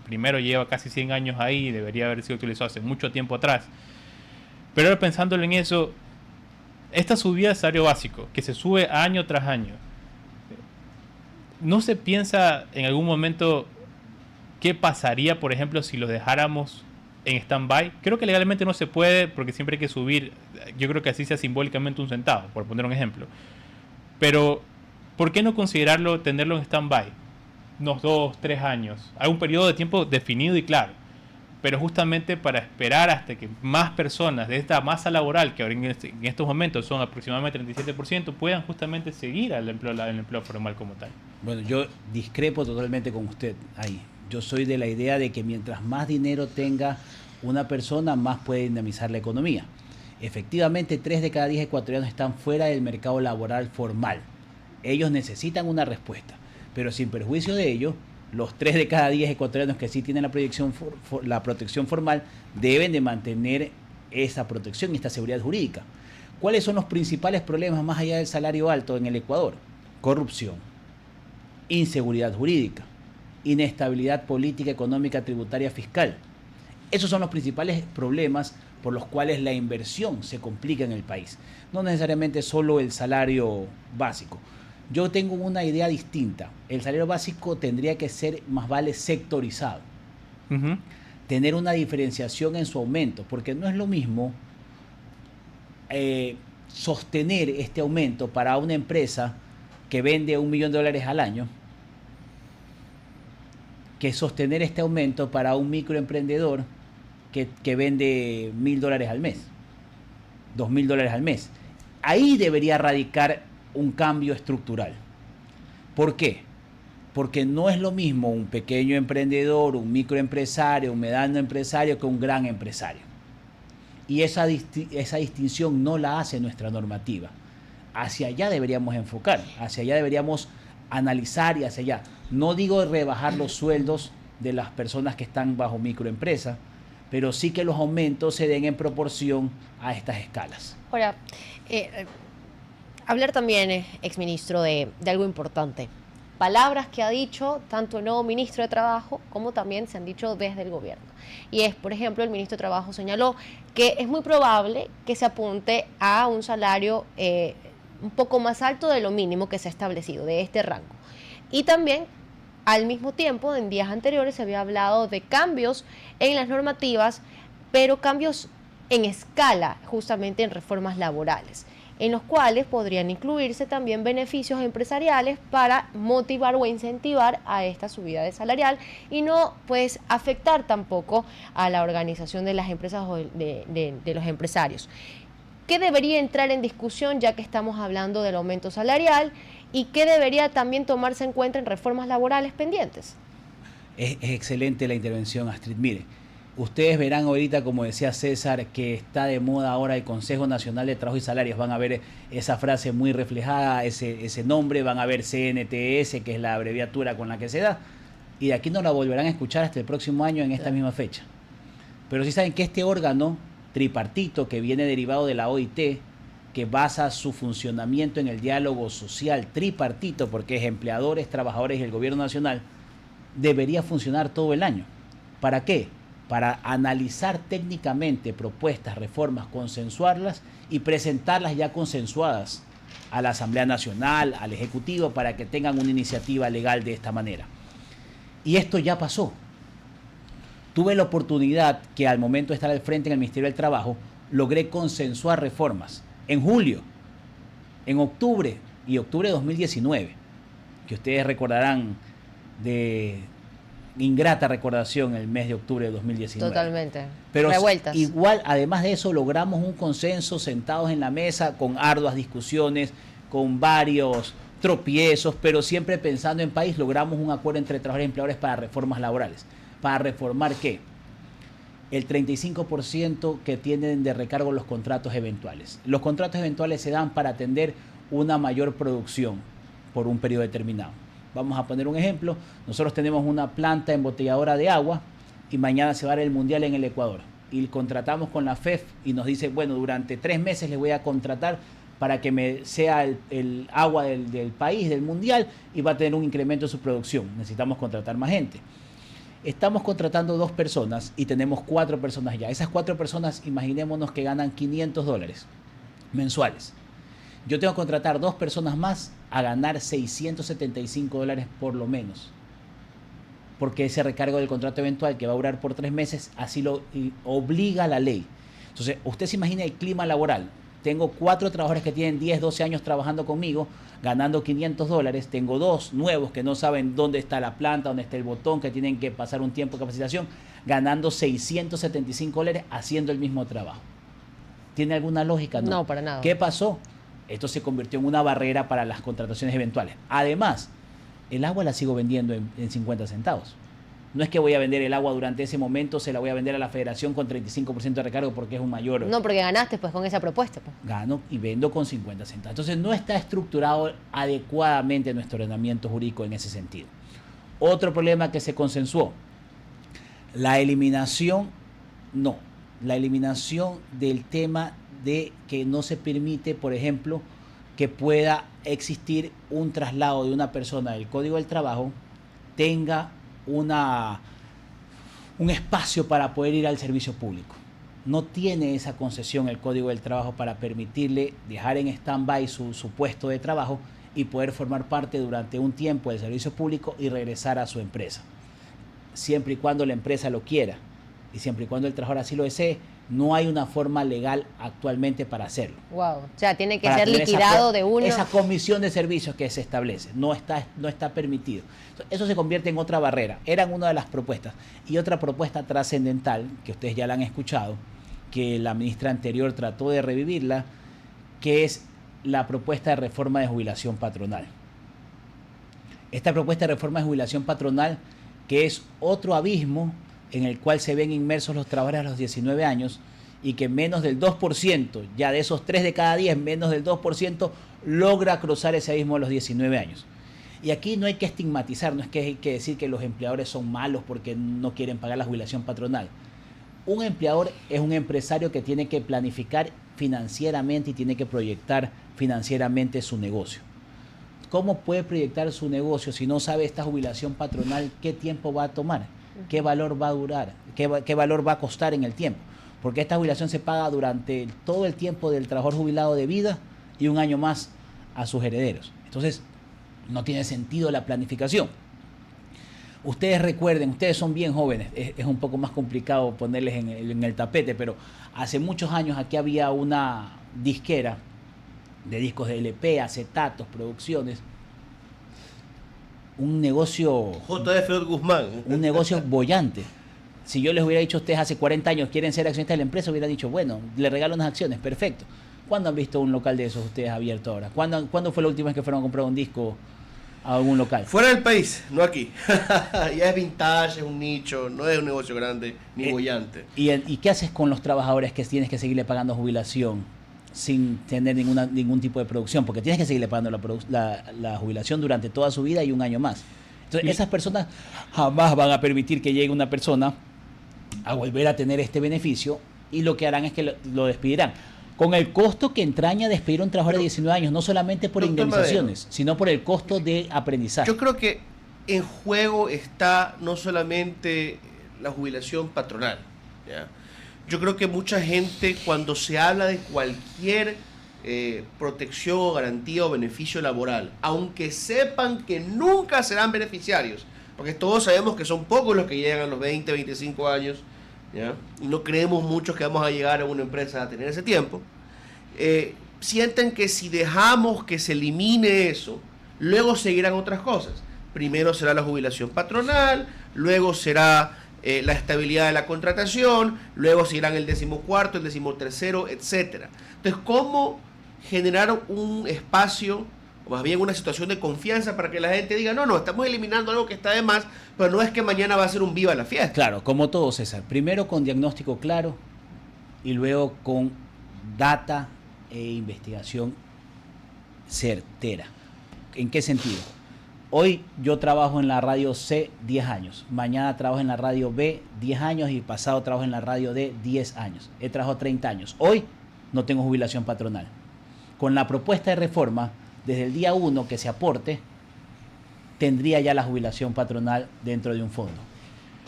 primero lleva casi 100 años ahí y debería haber sido utilizado hace mucho tiempo atrás. Pero ahora pensándolo en eso, esta subida de salario básico, que se sube año tras año, ¿no se piensa en algún momento qué pasaría, por ejemplo, si lo dejáramos en stand-by? Creo que legalmente no se puede, porque siempre hay que subir, yo creo que así sea simbólicamente un centavo, por poner un ejemplo. Pero, ¿por qué no considerarlo, tenerlo en stand-by? Unos 2, 3 años, hay un periodo de tiempo definido y claro, pero justamente para esperar hasta que más personas de esta masa laboral, que ahora en estos momentos son aproximadamente 37%, puedan justamente seguir al empleo formal como tal. Bueno, yo discrepo totalmente con usted ahí. Yo soy de la idea de que mientras más dinero tenga una persona, más puede dinamizar la economía. Efectivamente, 3 de cada 10 ecuatorianos están fuera del mercado laboral formal. Ellos necesitan una respuesta, pero sin perjuicio de ello, los 3 de cada 10 ecuatorianos que sí tienen la protección formal deben de mantener esa protección y esta seguridad jurídica. ¿Cuáles son los principales problemas más allá del salario alto en el Ecuador? Corrupción, inseguridad jurídica, inestabilidad política, económica, tributaria, fiscal. Esos son los principales problemas por los cuales la inversión se complica en el país. No necesariamente solo el salario básico. Yo tengo una idea distinta. El salario básico tendría que ser más vale sectorizado. Tener una diferenciación en su aumento, porque no es lo mismo sostener este aumento para una empresa que vende $1 millón al año que sostener este aumento para un microemprendedor que vende $1,000 al mes, $2,000 al mes. Ahí debería radicar un cambio estructural. ¿Por qué? Porque no es lo mismo un pequeño emprendedor, un microempresario, un mediano empresario que un gran empresario. Y esa distinción no la hace nuestra normativa. Hacia allá deberíamos enfocar, hacia allá deberíamos analizar y hacia allá. No digo rebajar los sueldos de las personas que están bajo microempresa, pero sí que los aumentos se den en proporción a estas escalas. Ahora, hablar también, exministro, de algo importante. Palabras que ha dicho tanto el nuevo ministro de Trabajo como también se han dicho desde el gobierno. Y es, por ejemplo, el ministro de Trabajo señaló que es muy probable que se apunte a un salario un poco más alto de lo mínimo que se ha establecido, de este rango. Y también, al mismo tiempo, en días anteriores se había hablado de cambios en las normativas, pero cambios en escala, justamente en reformas laborales, en los cuales podrían incluirse también beneficios empresariales para motivar o incentivar a esta subida de salarial y no pues afectar tampoco a la organización de las empresas o de los empresarios. ¿Qué debería entrar en discusión ya que estamos hablando del aumento salarial y qué debería también tomarse en cuenta en reformas laborales pendientes? Es excelente la intervención, Astrid. Mire, ustedes verán ahorita, como decía César, que está de moda ahora el Consejo Nacional de Trabajo y Salarios. Van a ver esa frase muy reflejada, ese nombre, van a ver CNTS, que es la abreviatura con la que se da, y de aquí no la volverán a escuchar hasta el próximo año en esta misma fecha. Pero sí saben que este órgano tripartito que viene derivado de la OIT, que basa su funcionamiento en el diálogo social tripartito, porque es empleadores, trabajadores y el gobierno nacional, debería funcionar todo el año. ¿Para qué? Para analizar técnicamente propuestas, reformas, consensuarlas y presentarlas ya consensuadas a la Asamblea Nacional, al Ejecutivo, para que tengan una iniciativa legal de esta manera. Y esto ya pasó. Tuve la oportunidad que al momento de estar al frente en el Ministerio del Trabajo, logré consensuar reformas en julio, en octubre y octubre de 2019, que ustedes recordarán de ingrata recordación el mes de octubre de 2019. Totalmente. Pero revueltas. Igual, además de eso, logramos un consenso sentados en la mesa con arduas discusiones, con varios tropiezos, pero siempre pensando en país, logramos un acuerdo entre trabajadores y empleadores para reformas laborales. ¿Para reformar qué? El 35% que tienen de recargo los contratos eventuales. Los contratos eventuales se dan para atender una mayor producción por un periodo determinado. Vamos a poner un ejemplo. Nosotros tenemos una planta embotelladora de agua y mañana se va a dar el mundial en el Ecuador. Y contratamos con la FEF y nos dice, bueno, durante 3 meses les voy a contratar para que me sea el agua del país, del mundial, y va a tener un incremento en su producción. Necesitamos contratar más gente. Estamos contratando 2 personas y tenemos 4 personas ya. Esas 4 personas, imaginémonos que ganan $500 mensuales. yo tengo que contratar 2 personas más a ganar $675 por lo menos. Porque ese recargo del contrato eventual que va a durar por 3 meses, así lo obliga la ley. Entonces, usted se imagina el clima laboral. Tengo 4 trabajadores que tienen 10, 12 años trabajando conmigo, ganando $500. Tengo 2 nuevos que no saben dónde está la planta, dónde está el botón, que tienen que pasar un tiempo de capacitación, ganando $675 haciendo el mismo trabajo. ¿Tiene alguna lógica? No, No, para nada. ¿Qué pasó? Esto se convirtió en una barrera para las contrataciones eventuales. Además, el agua la sigo vendiendo en 50 centavos. No es que voy a vender el agua durante ese momento, se la voy a vender a la federación con 35% de recargo porque es un mayor. No, porque ganaste pues con esa propuesta. Pues. Gano y vendo con 50 centavos. Entonces no está estructurado adecuadamente nuestro ordenamiento jurídico en ese sentido. Otro problema que se consensuó, la eliminación del tema de que no se permite, por ejemplo, que pueda existir un traslado de una persona del Código del Trabajo, tenga un espacio para poder ir al servicio público. No tiene esa concesión el Código del Trabajo para permitirle dejar en stand-by su puesto de trabajo y poder formar parte durante un tiempo del servicio público y regresar a su empresa. Siempre y cuando la empresa lo quiera y siempre y cuando el trabajador así lo desee, no hay una forma legal actualmente para hacerlo. Wow. O sea, tiene que Para ser tener liquidado de uno. esa comisión de servicios que se establece. No está permitido. Eso se convierte en otra barrera. Eran una de las propuestas. Y otra propuesta trascendental, que ustedes ya la han escuchado, que la ministra anterior trató de revivirla, que es la propuesta de reforma de jubilación patronal. Esta propuesta de reforma de jubilación patronal, que es otro abismo en el cual se ven inmersos los trabajadores a los 19 años y que menos del 2%, ya de esos 3 de cada 10, menos del 2% logra cruzar ese abismo a los 19 años. Y aquí no hay que estigmatizar, no es que hay que decir que los empleadores son malos porque no quieren pagar la jubilación patronal. Un empleador es un empresario que tiene que planificar financieramente y tiene que proyectar financieramente su negocio. ¿Cómo puede proyectar su negocio si no sabe esta jubilación patronal qué tiempo va a tomar? ¿Qué valor va a durar? ¿Qué valor va a costar en el tiempo? Porque esta jubilación se paga durante todo el tiempo del trabajador jubilado de vida y un año más a sus herederos. Entonces, no tiene sentido la planificación. Ustedes recuerden, ustedes son bien jóvenes, es un poco más complicado ponerles en el tapete, pero hace muchos años aquí había una disquera de discos de LP, acetatos, producciones, un negocio... JF Guzmán. Un negocio bollante. Si yo les hubiera dicho a ustedes hace 40 años quieren ser accionistas de la empresa, hubiera dicho, bueno, le regalo unas acciones, perfecto. ¿Cuándo han visto un local de esos ustedes abierto ahora? ¿Cuándo fue la última vez que fueron a comprar un disco a algún local? Fuera del país, no aquí. Ya es vintage, es un nicho, no es un negocio grande ni bollante. ¿Y qué haces con los trabajadores que tienes que seguirle pagando jubilación sin tener ningún tipo de producción? Porque tienes que seguirle pagando la jubilación durante toda su vida y un año más. Entonces, esas personas jamás van a permitir que llegue una persona a volver a tener este beneficio y lo que harán es que lo despedirán. Con el costo que entraña despedir a un trabajador de 19 años, no solamente por indemnizaciones, sino por el costo de aprendizaje. Yo creo que en juego está no solamente la jubilación patronal, ¿ya? Yo creo que mucha gente, cuando se habla de cualquier protección, garantía o beneficio laboral, aunque sepan que nunca serán beneficiarios, porque todos sabemos que son pocos los que llegan a los 20, 25 años, ¿ya? Y no creemos muchos que vamos a llegar a una empresa a tener ese tiempo, sienten que si dejamos que se elimine eso, luego seguirán otras cosas. Primero será la jubilación patronal, luego será la estabilidad de la contratación, luego seguirán el 14º, el 13º, etcétera. Entonces, ¿cómo generar un espacio, o más bien una situación de confianza para que la gente diga, no, estamos eliminando algo que está de más, pero no es que mañana va a ser un viva la fiesta? Claro, como todo, César. Primero con diagnóstico claro y luego con data e investigación certera. ¿En qué sentido? Hoy yo trabajo en la radio C 10 años, mañana trabajo en la radio B 10 años y pasado trabajo en la radio D 10 años. He trabajado 30 años. Hoy no tengo jubilación patronal. Con la propuesta de reforma, desde el día 1 que se aporte, tendría ya la jubilación patronal dentro de un fondo.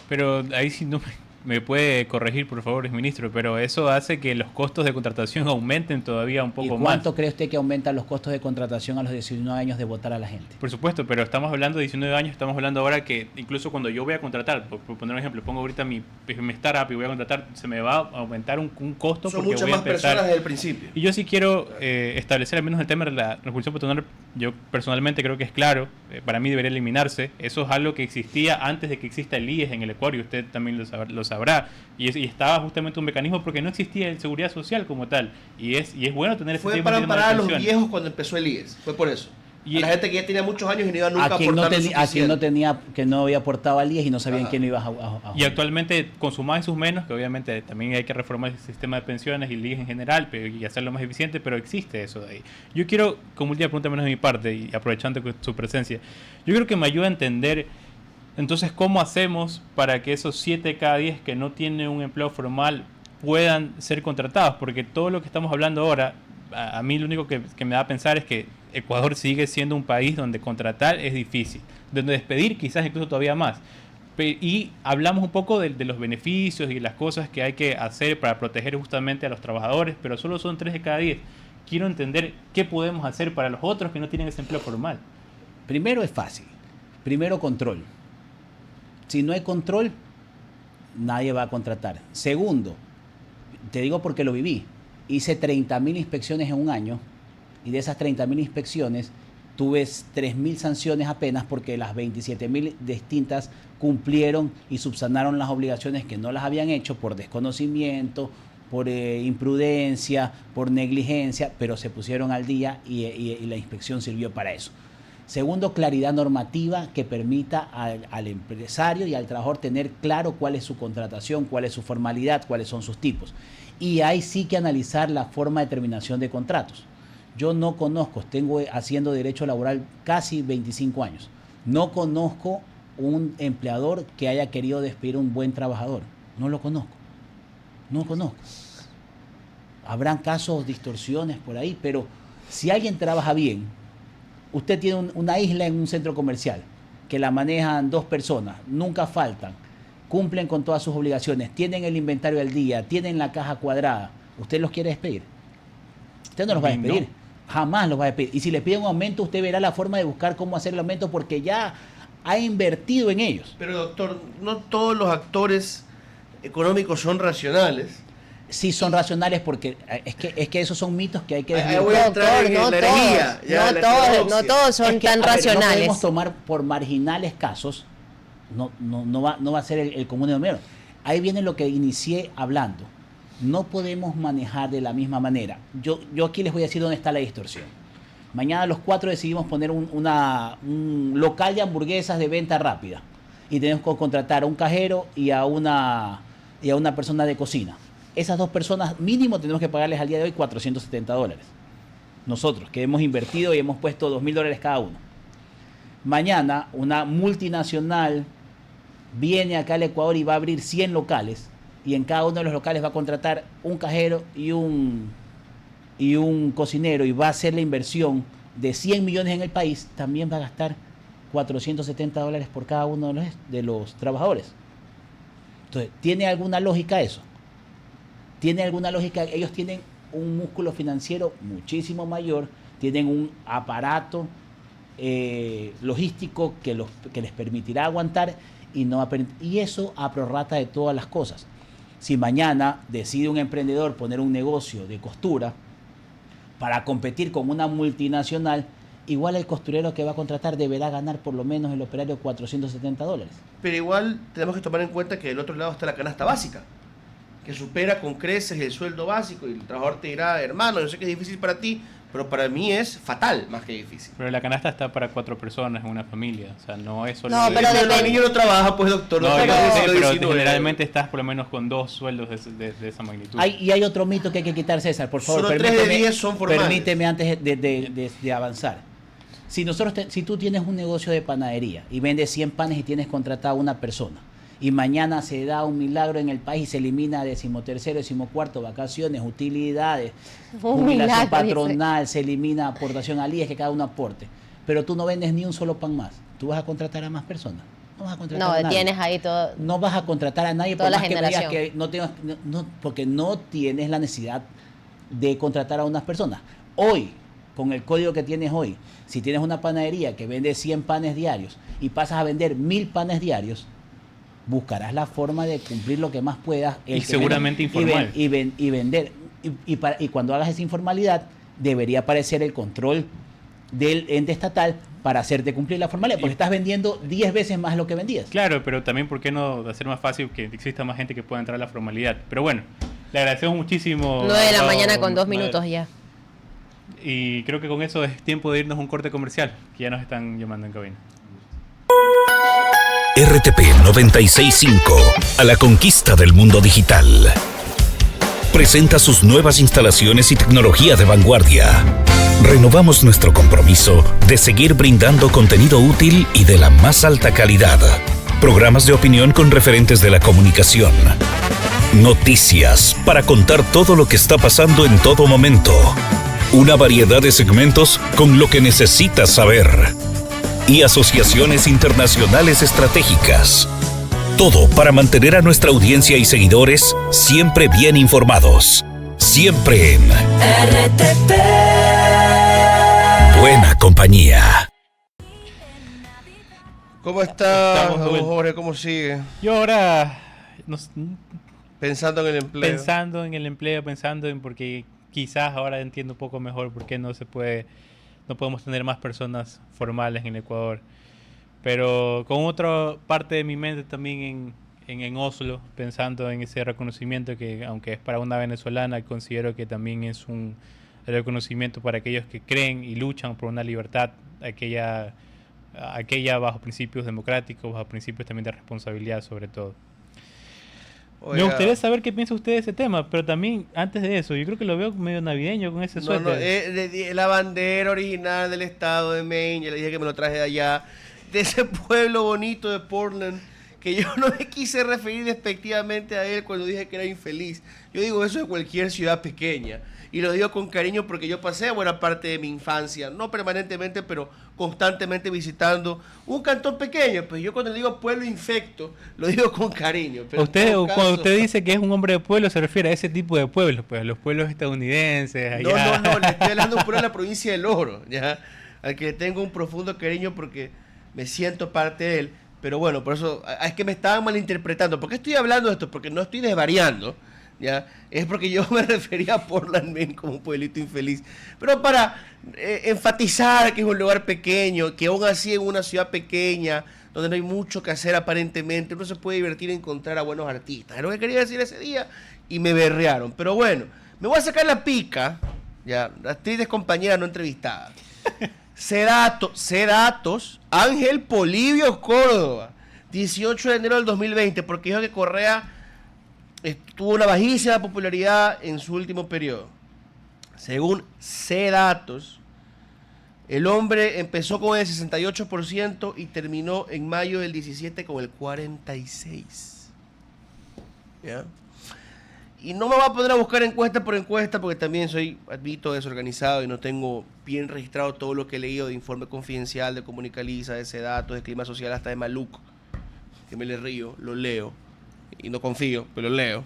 Pero ahí sí me puede corregir, por favor, ministro, pero eso hace que los costos de contratación aumenten todavía un poco más. ¿Y cuánto cree usted que aumentan los costos de contratación a los 19 años de votar a la gente? Por supuesto, pero estamos hablando de 19 años, estamos hablando ahora que incluso cuando yo voy a contratar, por poner un ejemplo, pongo ahorita mi startup y voy a contratar, se me va a aumentar un costo. Son porque muchas voy a más empezar, personas desde el principio. Y yo sí quiero establecer al menos el tema de la revolución patronal. Yo personalmente creo que es claro, para mí debería eliminarse. Eso es algo que existía antes de que exista el IES en el Ecuador, y usted también lo sabrá. Y estaba justamente un mecanismo porque no existía el seguridad social como tal. Y es bueno tener ese tipo de amparar a los viejos cuando empezó el IES. Fue por eso. Y a la gente que ya tenía muchos años y no iba nunca a aportar a quien no había aportado al IES y no sabían quién lo iba a y actualmente, con sus más y sus menos, que obviamente también hay que reformar el sistema de pensiones y el IES en general y hacerlo más eficiente, pero existe eso de ahí. Yo quiero, como última pregunta menos de mi parte, y aprovechando su presencia, yo creo que me ayuda a entender entonces cómo hacemos para que esos 7 de cada 10 que no tienen un empleo formal puedan ser contratados, porque todo lo que estamos hablando ahora, a mí lo único que me da a pensar es que Ecuador sigue siendo un país donde contratar es difícil, donde despedir quizás incluso todavía más. Y hablamos un poco de los beneficios y las cosas que hay que hacer para proteger justamente a los trabajadores, pero solo son 3 de cada 10. Quiero entender qué podemos hacer para los otros que no tienen ese empleo formal. Primero es fácil. Primero, control. Si no hay control, nadie va a contratar. Segundo, te digo porque lo viví. Hice 30.000 inspecciones en un año y de esas 30.000 inspecciones tuve 3.000 sanciones apenas porque las 27.000 distintas cumplieron y subsanaron las obligaciones que no las habían hecho por desconocimiento, por imprudencia, por negligencia, pero se pusieron al día y la inspección sirvió para eso. Segundo, claridad normativa que permita al empresario y al trabajador tener claro cuál es su contratación, cuál es su formalidad, cuáles son sus tipos. Y hay sí que analizar la forma de terminación de contratos. Yo no conozco, tengo haciendo derecho laboral casi 25 años, no conozco un empleador que haya querido despedir a un buen trabajador. No lo conozco. No conozco. Habrán casos, distorsiones por ahí, pero si alguien trabaja bien, usted tiene una isla en un centro comercial que la manejan 2 personas, nunca faltan, cumplen con todas sus obligaciones, tienen el inventario al día, tienen la caja cuadrada. ¿Usted los quiere despedir? Usted no los va a despedir. No. Jamás los va a despedir. Y si le piden un aumento, usted verá la forma de buscar cómo hacer el aumento porque ya ha invertido en ellos. Pero doctor, no todos los actores económicos son racionales. Sí son racionales porque es que esos son mitos que hay que desmentir. No todos son tan racionales. No podemos tomar por marginales casos, no va a ser el común denominador. Ahí viene lo que inicié hablando. No podemos manejar de la misma manera. Yo aquí les voy a decir dónde está la distorsión. Mañana los 4 decidimos poner un local de hamburguesas de venta rápida y tenemos que contratar a un cajero y a una persona de cocina. Esas 2 personas mínimo tenemos que pagarles al día de hoy $470. Nosotros, que hemos invertido y hemos puesto $2.000 cada uno. Mañana una multinacional viene acá al Ecuador y va a abrir 100 locales y en cada uno de los locales va a contratar un cajero y un cocinero y va a hacer la inversión de 100 millones en el país, también va a gastar $470 por cada uno de los trabajadores. Entonces, ¿tiene alguna lógica eso? ¿Tiene alguna lógica? Ellos tienen un músculo financiero muchísimo mayor, tienen un aparato logístico que les permitirá aguantar y eso a prorrata de todas las cosas. Si mañana decide un emprendedor poner un negocio de costura para competir con una multinacional, igual el costurero que va a contratar deberá ganar por lo menos el operario $470. Pero igual tenemos que tomar en cuenta que del otro lado está la canasta básica, que supera con creces el sueldo básico y el trabajador te dirá, hermano, yo sé que es difícil para ti, pero para mí es fatal más que difícil. Pero la canasta está para 4 personas en una familia, o sea, no es solo... No, pero el niño no trabaja, pues doctor. No, pero generalmente estás por lo menos con 2 sueldos de esa magnitud. Hay otro mito que hay que quitar, César, por favor. Solo 3 de 10 son formales. Permíteme antes de avanzar. Si tú tienes un negocio de panadería y vendes 100 panes y tienes contratada a una persona, y mañana se da un milagro en el país y se elimina 13º, 14º, vacaciones, utilidades, jubilación patronal, se elimina aportación al IES, que cada uno aporte. Pero tú no vendes ni un solo pan más. ¿Tú vas a contratar a más personas? No vas a contratar No, a nadie. tienes ahí todo. No vas a contratar a nadie Toda por la más que me digas generación. que no tengas, porque no tienes la necesidad de contratar a unas personas. Hoy, con el código que tienes hoy, si tienes una panadería que vende 100 panes diarios y pasas a vender 1000 panes diarios, buscarás la forma de cumplir lo que más puedas. Y seguramente informal. Y vender. Y cuando hagas esa informalidad, debería aparecer el control del ente estatal para hacerte cumplir la formalidad, porque estás vendiendo 10 veces más lo que vendías. Claro, pero también, ¿por qué no hacer más fácil que exista más gente que pueda entrar a la formalidad? Pero bueno, le agradecemos muchísimo. 9 de la abogado mañana con 2 Madero. minutos ya. Y creo que con eso es tiempo de irnos a un corte comercial, que ya nos están llamando en cabina. RTP 965, a la conquista del mundo digital. Presenta sus nuevas instalaciones y tecnología de vanguardia. Renovamos nuestro compromiso de seguir brindando contenido útil y de la más alta calidad. Programas de opinión con referentes de la comunicación. Noticias para contar todo lo que está pasando en todo momento. Una variedad de segmentos con lo que necesitas saber. Y asociaciones internacionales estratégicas. Todo para mantener a nuestra audiencia y seguidores siempre bien informados. Siempre en RTP. buena compañía. ¿Cómo está, Estamos de don vuelta. Jorge? ¿Cómo sigue? Yo ahora, Pensando en el empleo. pensando en el empleo, pensando en porque quizás ahora entiendo un poco mejor por qué no podemos tener más personas formales en el Ecuador. Pero con otra parte de mi mente también en Oslo, pensando en ese reconocimiento que, aunque es para una venezolana, considero que también es un reconocimiento para aquellos que creen y luchan por una libertad, aquella bajo principios democráticos, bajo principios también de responsabilidad sobre todo. Me Oiga, gustaría saber qué piensa usted de ese tema, pero también antes de eso, yo creo que lo veo medio navideño con ese no, suéter. la bandera original del estado de Maine, ya le dije que me lo traje de allá, de ese pueblo bonito de Portland, que yo no me quise referir despectivamente a él cuando dije que era infeliz. Yo digo eso de cualquier ciudad pequeña, y lo digo con cariño porque yo pasé buena parte de mi infancia, no permanentemente, pero constantemente visitando un cantón pequeño. Pues yo cuando le digo pueblo infecto, lo digo con cariño. Pero en Usted, todo cuando caso- usted dice que es un hombre de pueblo, se refiere a ese tipo de pueblos, pues a los pueblos estadounidenses, allá. No, le estoy hablando de un pueblo de la provincia del Oro, ¿ya? Al que le tengo un profundo cariño porque me siento parte de él. Pero bueno, por eso, es que me estaban malinterpretando. ¿Por qué estoy hablando de esto? Porque no estoy desvariando, ¿ya? Es porque yo me refería a Portland, Maine como un pueblito infeliz. Pero para enfatizar que es un lugar pequeño, que aún así en una ciudad pequeña, donde no hay mucho que hacer aparentemente, uno se puede divertir en encontrar a buenos artistas. Es lo que quería decir ese día y me berrearon. Pero bueno, me voy a sacar la pica, ya, actriz es compañera no entrevistada. Datos, Ángel Polibio Córdoba, 18 de enero del 2020, porque dijo que Correa tuvo una bajísima popularidad en su último periodo. Según Datos, el hombre empezó con el 68% y terminó en mayo del 17 con el 46%. ¿Ya? Y no me voy a poner a buscar encuesta por encuesta porque también soy, admito, desorganizado y no tengo bien registrado todo lo que he leído de Informe Confidencial, de Comunicaliza, de Datos, de Clima Social, hasta de Maluc, que me le río, lo leo y no confío, pero lo leo.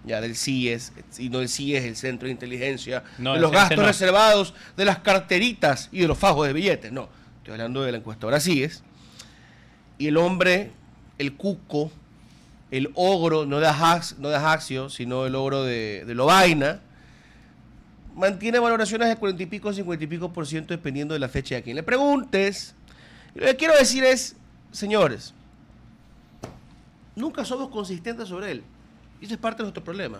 Ya del CIES, y no del CIES, el Centro de Inteligencia, No, de el los CIES gastos no. reservados, de las carteritas y de los fajos de billetes. No, estoy hablando de la encuestadora CIES. Y el hombre, el cuco, el ogro, no de Ajaccio, sino el ogro de Lovaina, mantiene valoraciones de 40 y pico, 50 y pico % dependiendo de la fecha de a quien le preguntes. Y lo que quiero decir es, señores, nunca somos consistentes sobre él. Y eso es parte de nuestro problema.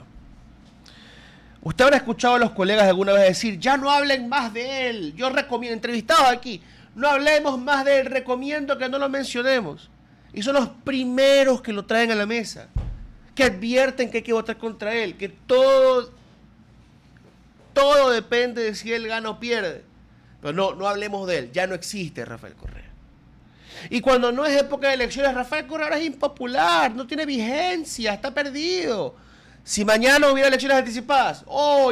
Usted habrá escuchado a los colegas alguna vez decir, ya no hablen más de él. Yo recomiendo, entrevistados aquí, no hablemos más de él, recomiendo que no lo mencionemos. Y son los primeros que lo traen a la mesa, que advierten que hay que votar contra él, que todo depende de si él gana o pierde. Pero no hablemos de él, ya no existe Rafael Correa. Y cuando no es época de elecciones, Rafael Correa ahora es impopular, no tiene vigencia, está perdido. Si mañana hubiera elecciones anticipadas,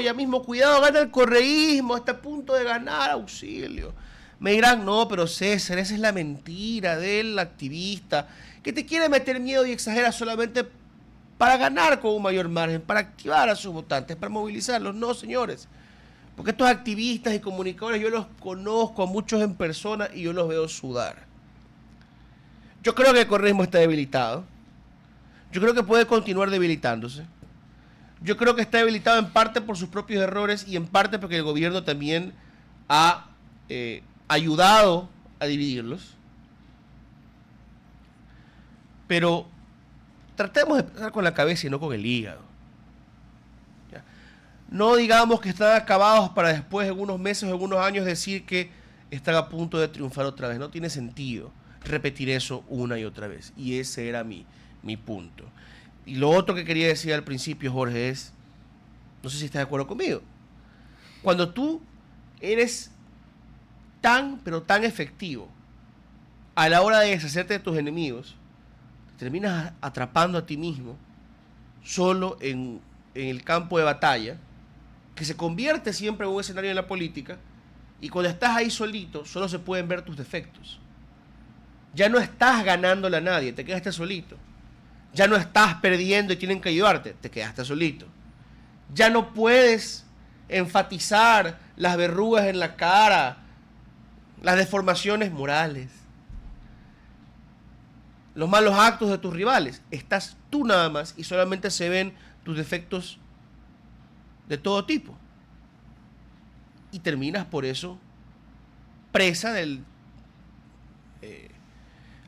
ya mismo cuidado, gana el correísmo, está a punto de ganar, auxilio. Me dirán, no, pero César, esa es la mentira del activista que te quiere meter miedo y exagera solamente para ganar con un mayor margen, para activar a sus votantes, para movilizarlos. No, señores, porque estos activistas y comunicadores yo los conozco a muchos en persona y yo los veo sudar. Yo creo que el correísmo está debilitado. Yo creo que puede continuar debilitándose. Yo creo que está debilitado en parte por sus propios errores y en parte porque el gobierno también ha ayudado a dividirlos. Pero tratemos de pensar con la cabeza y no con el hígado. ¿Ya? No digamos que están acabados para después, en unos meses o en unos años, decir que están a punto de triunfar otra vez. No tiene sentido repetir eso una y otra vez. Y ese era mi punto. Y lo otro que quería decir al principio, Jorge, es, no sé si estás de acuerdo conmigo, cuando tú eres tan, pero tan efectivo a la hora de deshacerte de tus enemigos, te terminas atrapando a ti mismo solo en el campo de batalla, que se convierte siempre en un escenario de la política, y cuando estás ahí solito, solo se pueden ver tus defectos. Ya no estás ganándole a nadie, te quedaste solito. Ya no estás perdiendo y tienen que ayudarte, te quedaste solito. Ya no puedes enfatizar las verrugas en la cara, las deformaciones morales, los malos actos de tus rivales. Estás tú nada más y solamente se ven tus defectos de todo tipo. Y terminas por eso presa del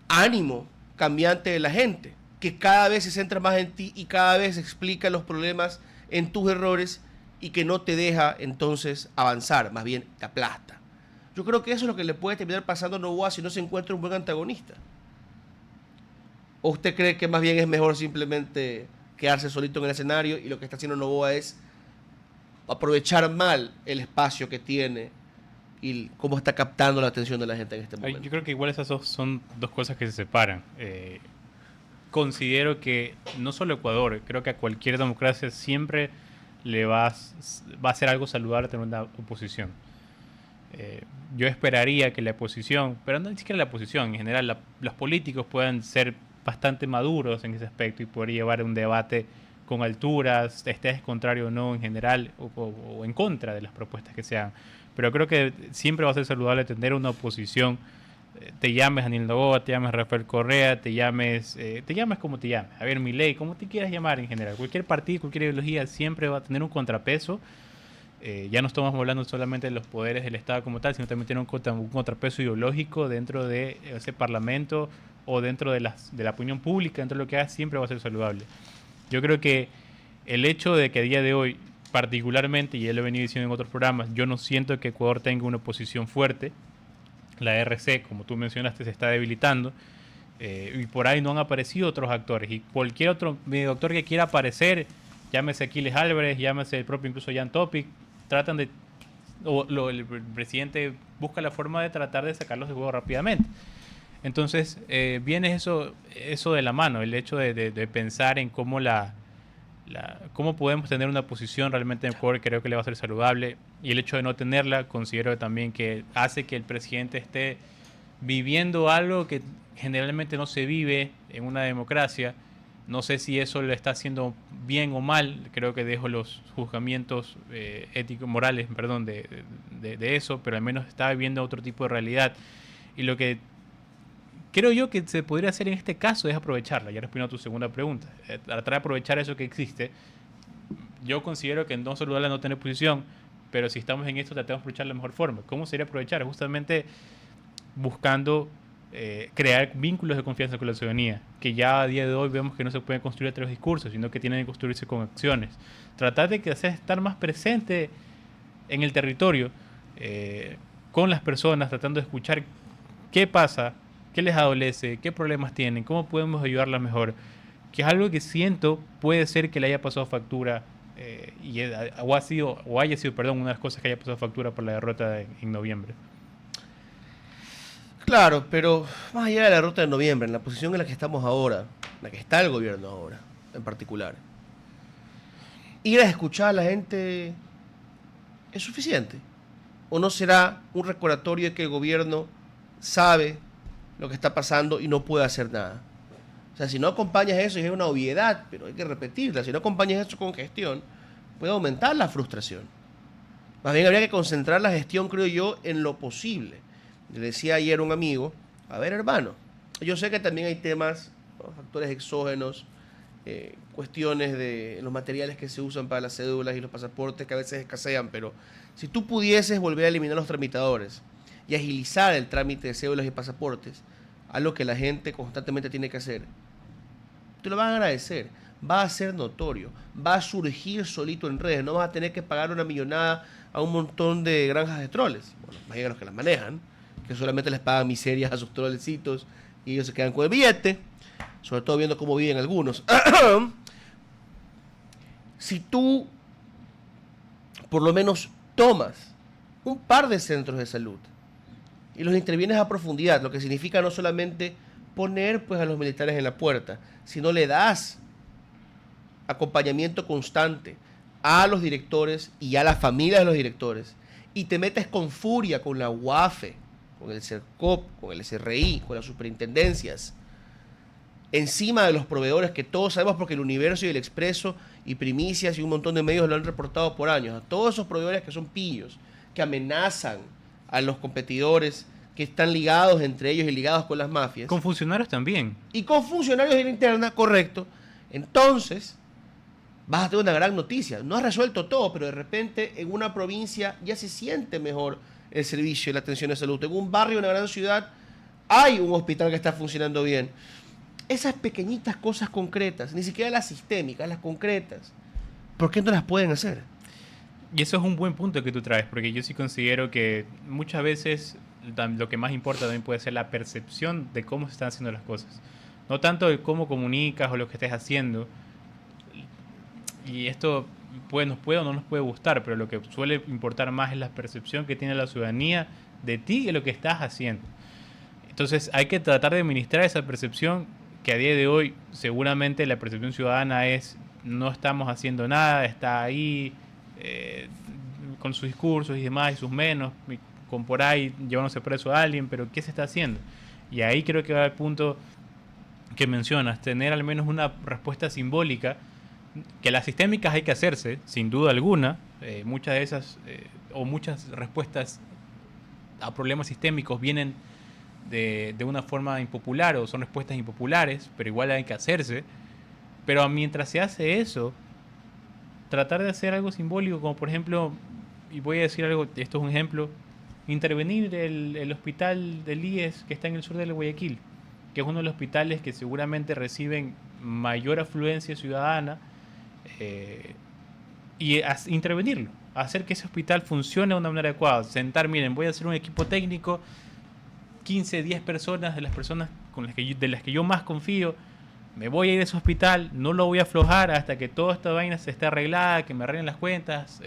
ánimo cambiante de la gente, que cada vez se centra más en ti y cada vez explica los problemas en tus errores y que no te deja entonces avanzar, más bien te aplasta. Yo creo que eso es lo que le puede terminar pasando a Noboa si no se encuentra un buen antagonista. ¿O usted cree que más bien es mejor simplemente quedarse solito en el escenario y lo que está haciendo Noboa es aprovechar mal el espacio que tiene y cómo está captando la atención de la gente en este momento? Yo creo que igual esas son dos cosas que se separan. Considero que no solo Ecuador, creo que a cualquier democracia siempre le va a ser algo saludable tener una oposición. Yo esperaría que la oposición, pero no ni siquiera la oposición, en general los políticos puedan ser bastante maduros en ese aspecto y poder llevar un debate con alturas, estés contrario o no en general o en contra de las propuestas que se hagan. Pero creo que siempre va a ser saludable tener una oposición. Te llames Daniel Noboa, te llames Rafael Correa, te llames como te llames, Javier Milei, como te quieras llamar en general. Cualquier partido, cualquier ideología siempre va a tener un contrapeso. Ya no estamos hablando solamente de los poderes del Estado como tal, sino también tiene un contrapeso ideológico dentro de ese parlamento o dentro de la opinión pública, dentro de lo que haga, siempre va a ser saludable. Yo creo que el hecho de que a día de hoy, particularmente, y ya lo he venido diciendo en otros programas, yo no siento que Ecuador tenga una oposición fuerte. La RC, como tú mencionaste, se está debilitando y por ahí no han aparecido otros actores. Y cualquier otro medio actor que quiera aparecer, llámese Aquiles Álvarez, llámese el propio incluso Jan Topic, tratan de, el presidente busca la forma de tratar de sacarlos de juego rápidamente. Entonces viene eso de la mano, el hecho de pensar en cómo cómo podemos tener una posición realmente en Ecuador, creo que le va a ser saludable, y el hecho de no tenerla considero también que hace que el presidente esté viviendo algo que generalmente no se vive en una democracia. No sé si eso le está haciendo bien o mal, creo que dejo los juzgamientos éticos, morales, perdón, de eso, pero al menos está viviendo otro tipo de realidad. Y lo que creo yo que se podría hacer en este caso es aprovecharla. Ya respondo a tu segunda pregunta. Tratar de aprovechar eso que existe. Yo considero que no saludable no tener posición, pero si estamos en esto tratamos de aprovechar la mejor forma. ¿Cómo sería aprovechar? Justamente buscando crear vínculos de confianza con la ciudadanía, que ya a día de hoy vemos que no se pueden construir a través de discursos, sino que tienen que construirse con acciones. Tratar de estar más presente en el territorio, con las personas, tratando de escuchar qué pasa, qué les adolece, qué problemas tienen, cómo podemos ayudarlas mejor, que es algo que siento puede ser que le haya pasado factura haya sido una de las cosas que haya pasado factura por la derrota en noviembre. Claro, pero más allá de la derrota de noviembre, en la posición en la que estamos ahora, en la que está el gobierno ahora, en particular, ir a escuchar a la gente es suficiente. ¿O no será un recordatorio de que el gobierno sabe lo que está pasando y no puede hacer nada? O sea, si no acompañas eso, y es una obviedad, pero hay que repetirla, si no acompañas eso con gestión, puede aumentar la frustración. Más bien habría que concentrar la gestión, creo yo, en lo posible. Le decía ayer a un amigo, a ver, hermano, yo sé que también hay temas, ¿no?, factores exógenos, cuestiones de los materiales que se usan para las cédulas y los pasaportes que a veces escasean, pero si tú pudieses volver a eliminar los tramitadores y agilizar el trámite de cédulas y pasaportes, algo que la gente constantemente tiene que hacer, te lo van a agradecer, va a ser notorio, va a surgir solito en redes, no vas a tener que pagar una millonada a un montón de granjas de troles, bueno, más bien a los que las manejan, que solamente les pagan miserias a sus trolecitos y ellos se quedan con el billete, sobre todo viendo cómo viven algunos. Si tú por lo menos tomas un par de centros de salud y los intervienes a profundidad, lo que significa no solamente poner pues a los militares en la puerta, sino le das acompañamiento constante a los directores y a la familia de los directores, y te metes con furia con la UAFE, con el CERCOP, con el SRI, con las superintendencias, encima de los proveedores que todos sabemos, porque el Universo y el Expreso y Primicias y un montón de medios lo han reportado por años, a todos esos proveedores que son pillos, que amenazan a los competidores, que están ligados entre ellos y ligados con las mafias. Con funcionarios también. Y con funcionarios de la interna, correcto. Entonces, vas a tener una gran noticia. No has resuelto todo, pero de repente en una provincia ya se siente mejor el servicio y la atención de salud. En un barrio, en una gran ciudad, hay un hospital que está funcionando bien. Esas pequeñitas cosas concretas, ni siquiera las sistémicas, las concretas, ¿por qué no las pueden hacer? Y eso es un buen punto que tú traes, porque yo sí considero que muchas veces lo que más importa también puede ser la percepción de cómo se están haciendo las cosas. No tanto de cómo comunicas o lo que estés haciendo. Y esto nos puede o no nos puede gustar, pero lo que suele importar más es la percepción que tiene la ciudadanía de ti y de lo que estás haciendo. Entonces hay que tratar de administrar esa percepción, que a día de hoy seguramente la percepción ciudadana es: no estamos haciendo nada, está ahí con sus discursos y demás y sus menos, con por ahí llevándose preso a alguien, pero ¿qué se está haciendo? Y ahí creo que va el punto que mencionas, tener al menos una respuesta simbólica, que las sistémicas hay que hacerse, sin duda alguna, muchas de esas, o muchas respuestas a problemas sistémicos vienen de una forma impopular o son respuestas impopulares, pero igual hay que hacerse. Pero mientras se hace eso, tratar de hacer algo simbólico, como por ejemplo, y voy a decir algo, esto es un ejemplo, intervenir el hospital del IES que está en el sur de Guayaquil, que es uno de los hospitales que seguramente reciben mayor afluencia ciudadana, y intervenirlo, hacer que ese hospital funcione de una manera adecuada, miren, voy a hacer un equipo técnico, 15, 10 personas, de las personas de las que yo más confío, me voy a ir a ese hospital, no lo voy a aflojar hasta que toda esta vaina se esté arreglada, que me arreglen las cuentas,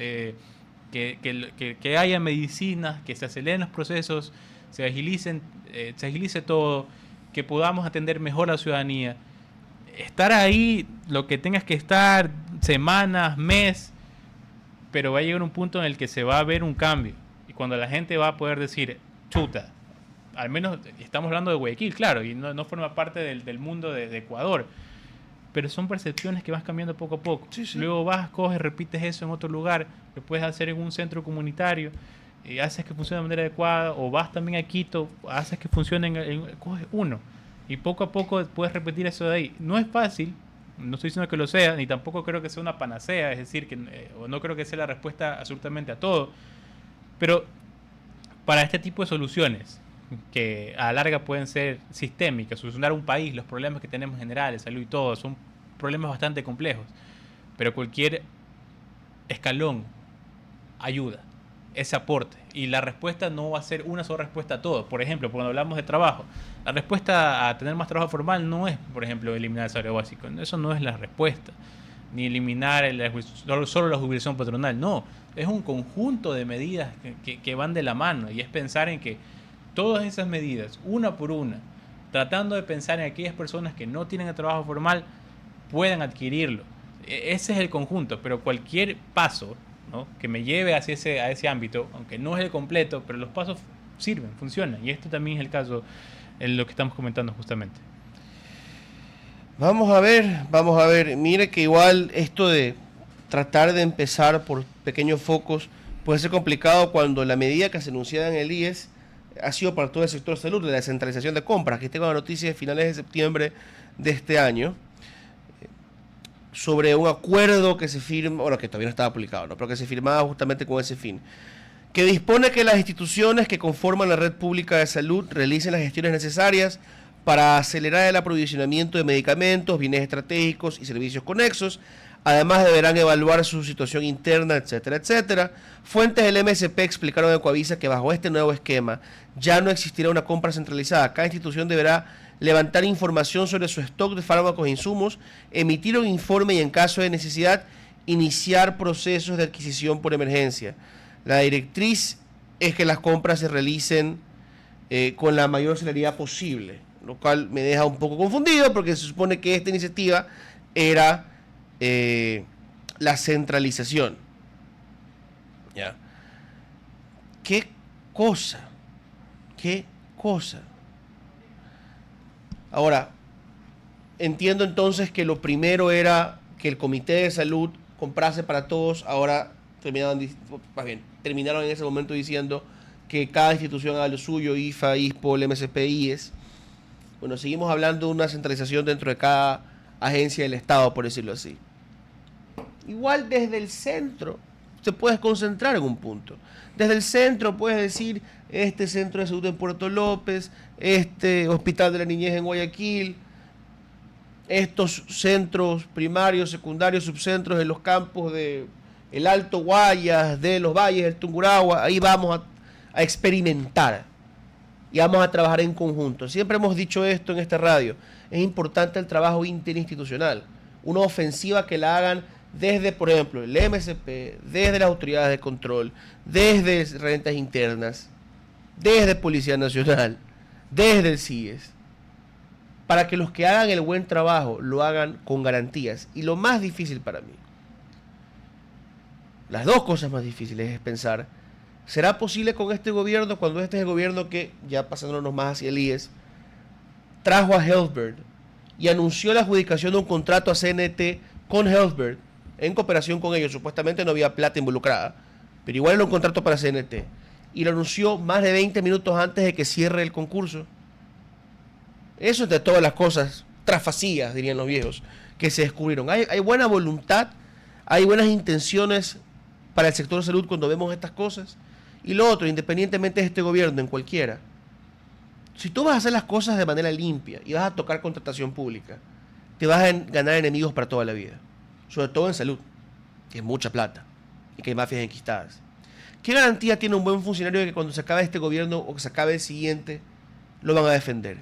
que haya medicinas, que se aceleren los procesos, se agilice todo, que podamos atender mejor a la ciudadanía. Estar ahí lo que tengas que estar, semanas, mes, pero va a llegar un punto en el que se va a ver un cambio. Y cuando la gente va a poder decir, chuta, al menos estamos hablando de Guayaquil, claro, y no forma parte del mundo de Ecuador, pero son percepciones que vas cambiando poco a poco. Sí, sí. Luego vas, coges, repites eso en otro lugar, lo puedes hacer en un centro comunitario, y haces que funcione de manera adecuada, o vas también a Quito, haces que funcione, coges uno, y poco a poco puedes repetir eso de ahí. No es fácil, no estoy diciendo que lo sea, ni tampoco creo que sea una panacea, es decir, o no creo que sea la respuesta absolutamente a todo, pero para este tipo de soluciones, que a la larga pueden ser sistémicas, solucionar un país, los problemas que tenemos generales, salud y todo, son problemas bastante complejos, pero cualquier escalón ayuda, ese aporte, y la respuesta no va a ser una sola respuesta a todo. Por ejemplo, cuando hablamos de trabajo, la respuesta a tener más trabajo formal no es, por ejemplo, eliminar el salario básico, eso no es la respuesta, ni eliminar solo la jubilación patronal, no, es un conjunto de medidas que van de la mano, y es pensar en que todas esas medidas, una por una, tratando de pensar en aquellas personas que no tienen el trabajo formal, puedan adquirirlo. Ese es el conjunto, pero cualquier paso ¿no? Que me lleve a ese ámbito, aunque no es el completo, pero los pasos sirven, funcionan. Y esto también es el caso en lo que estamos comentando justamente. Vamos a ver. Mire que igual esto de tratar de empezar por pequeños focos puede ser complicado cuando la medida que se anunciaba en el IES ha sido para todo el sector salud, de la descentralización de compras, que tengo la noticia de finales de septiembre de este año, sobre un acuerdo que se firma, bueno, que todavía no estaba publicado, ¿no? Pero que se firmaba justamente con ese fin, que dispone que las instituciones que conforman la red pública de salud realicen las gestiones necesarias para acelerar el aprovisionamiento de medicamentos, bienes estratégicos y servicios conexos. Además deberán evaluar su situación interna, etcétera, etcétera. Fuentes del MSP explicaron a Coavisa que bajo este nuevo esquema ya no existirá una compra centralizada. Cada institución deberá levantar información sobre su stock de fármacos e insumos, emitir un informe y en caso de necesidad iniciar procesos de adquisición por emergencia. La directriz es que las compras se realicen con la mayor celeridad posible, lo cual me deja un poco confundido porque se supone que esta iniciativa era la centralización. ¿Ya? ¿Qué cosa? Ahora, entiendo entonces que lo primero era que el Comité de Salud comprase para todos, ahora terminaron en ese momento diciendo que cada institución haga lo suyo, IFA, ISPO, el MSP, IES. Bueno, seguimos hablando de una centralización dentro de cada agencia del Estado, por decirlo así. Igual desde el centro te puedes concentrar en un punto. Desde el centro puedes decir, este centro de salud en Puerto López, este hospital de la niñez en Guayaquil, estos centros primarios, secundarios, subcentros en los campos de el Alto Guayas, de los Valles, del Tungurahua. Ahí vamos a experimentar y vamos a trabajar en conjunto. Siempre hemos dicho esto en esta radio. Es importante el trabajo interinstitucional. Una ofensiva que la hagan desde, por ejemplo, el MSP, desde las autoridades de control, desde rentas internas, desde Policía Nacional, desde el CIES, para que los que hagan el buen trabajo lo hagan con garantías. Y lo más difícil para mí, las dos cosas más difíciles es pensar, ¿será posible con este gobierno, cuando este es el gobierno que, ya pasándonos más hacia el IES, trajo a Healthbird y anunció la adjudicación de un contrato a CNT con Healthbird, en cooperación con ellos? Supuestamente no había plata involucrada, pero igual era un contrato para CNT, y lo anunció más de 20 minutos antes de que cierre el concurso. Eso es de todas las cosas trasfacías, dirían los viejos, que se descubrieron. Hay buena voluntad, hay buenas intenciones para el sector de salud cuando vemos estas cosas. Y lo otro, independientemente de este gobierno, en cualquiera, si tú vas a hacer las cosas de manera limpia y vas a tocar contratación pública, te vas a ganar enemigos para toda la vida. Sobre todo en salud, que es mucha plata y que hay mafias enquistadas. ¿Qué garantía tiene un buen funcionario de que cuando se acabe este gobierno o que se acabe el siguiente, lo van a defender?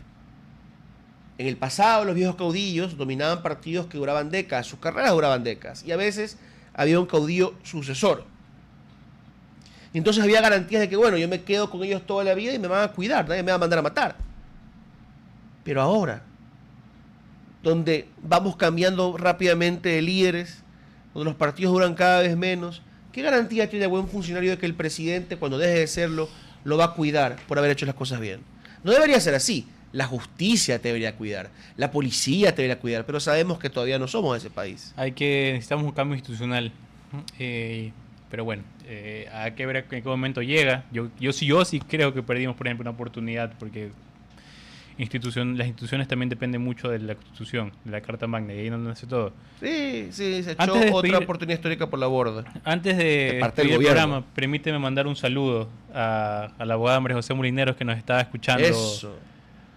En el pasado, los viejos caudillos dominaban partidos que duraban décadas, sus carreras duraban décadas, y a veces había un caudillo sucesor. Y entonces había garantías de que, bueno, yo me quedo con ellos toda la vida y me van a cuidar, nadie me va a mandar a matar. Pero ahora, donde vamos cambiando rápidamente de líderes, donde los partidos duran cada vez menos, ¿qué garantía tiene el buen funcionario de que el presidente, cuando deje de serlo, lo va a cuidar por haber hecho las cosas bien? No debería ser así. La justicia te debería cuidar, la policía te debería cuidar, pero sabemos que todavía no somos ese país. Necesitamos un cambio institucional. Pero bueno, hay que ver en qué momento llega. Yo sí creo que perdimos, por ejemplo, una oportunidad, porque las instituciones también dependen mucho de la Constitución, de la Carta Magna, y ahí no nace todo. Sí, se echó otra oportunidad histórica por la borda. Antes de despedir el programa, permíteme mandar un saludo a la abogada María José Molineros, que nos estaba escuchando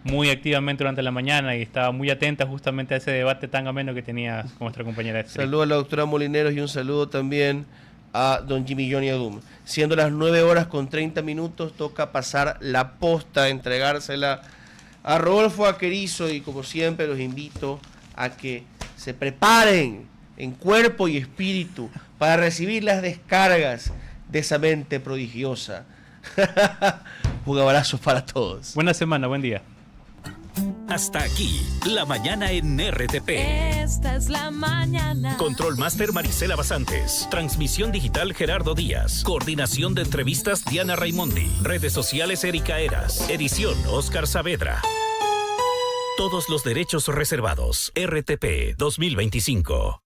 muy activamente durante la mañana y estaba muy atenta justamente a ese debate tan ameno que tenía con nuestra compañera. Saludo a la doctora Molineros y un saludo también a don Jimmy Johnny Adum. Siendo las 9:30, toca pasar la posta, entregársela a Rodolfo Aquerizo, y como siempre los invito a que se preparen en cuerpo y espíritu para recibir las descargas de esa mente prodigiosa. Un abrazo para todos. Buena semana, buen día. Hasta aquí, la mañana en RTP. esta es la mañana. Control Master Marisela Basantes. Transmisión digital Gerardo Díaz. Coordinación de entrevistas Diana Raimondi. Redes sociales Erika Eras. Edición Oscar Saavedra. Todos los derechos reservados. RTP 2025.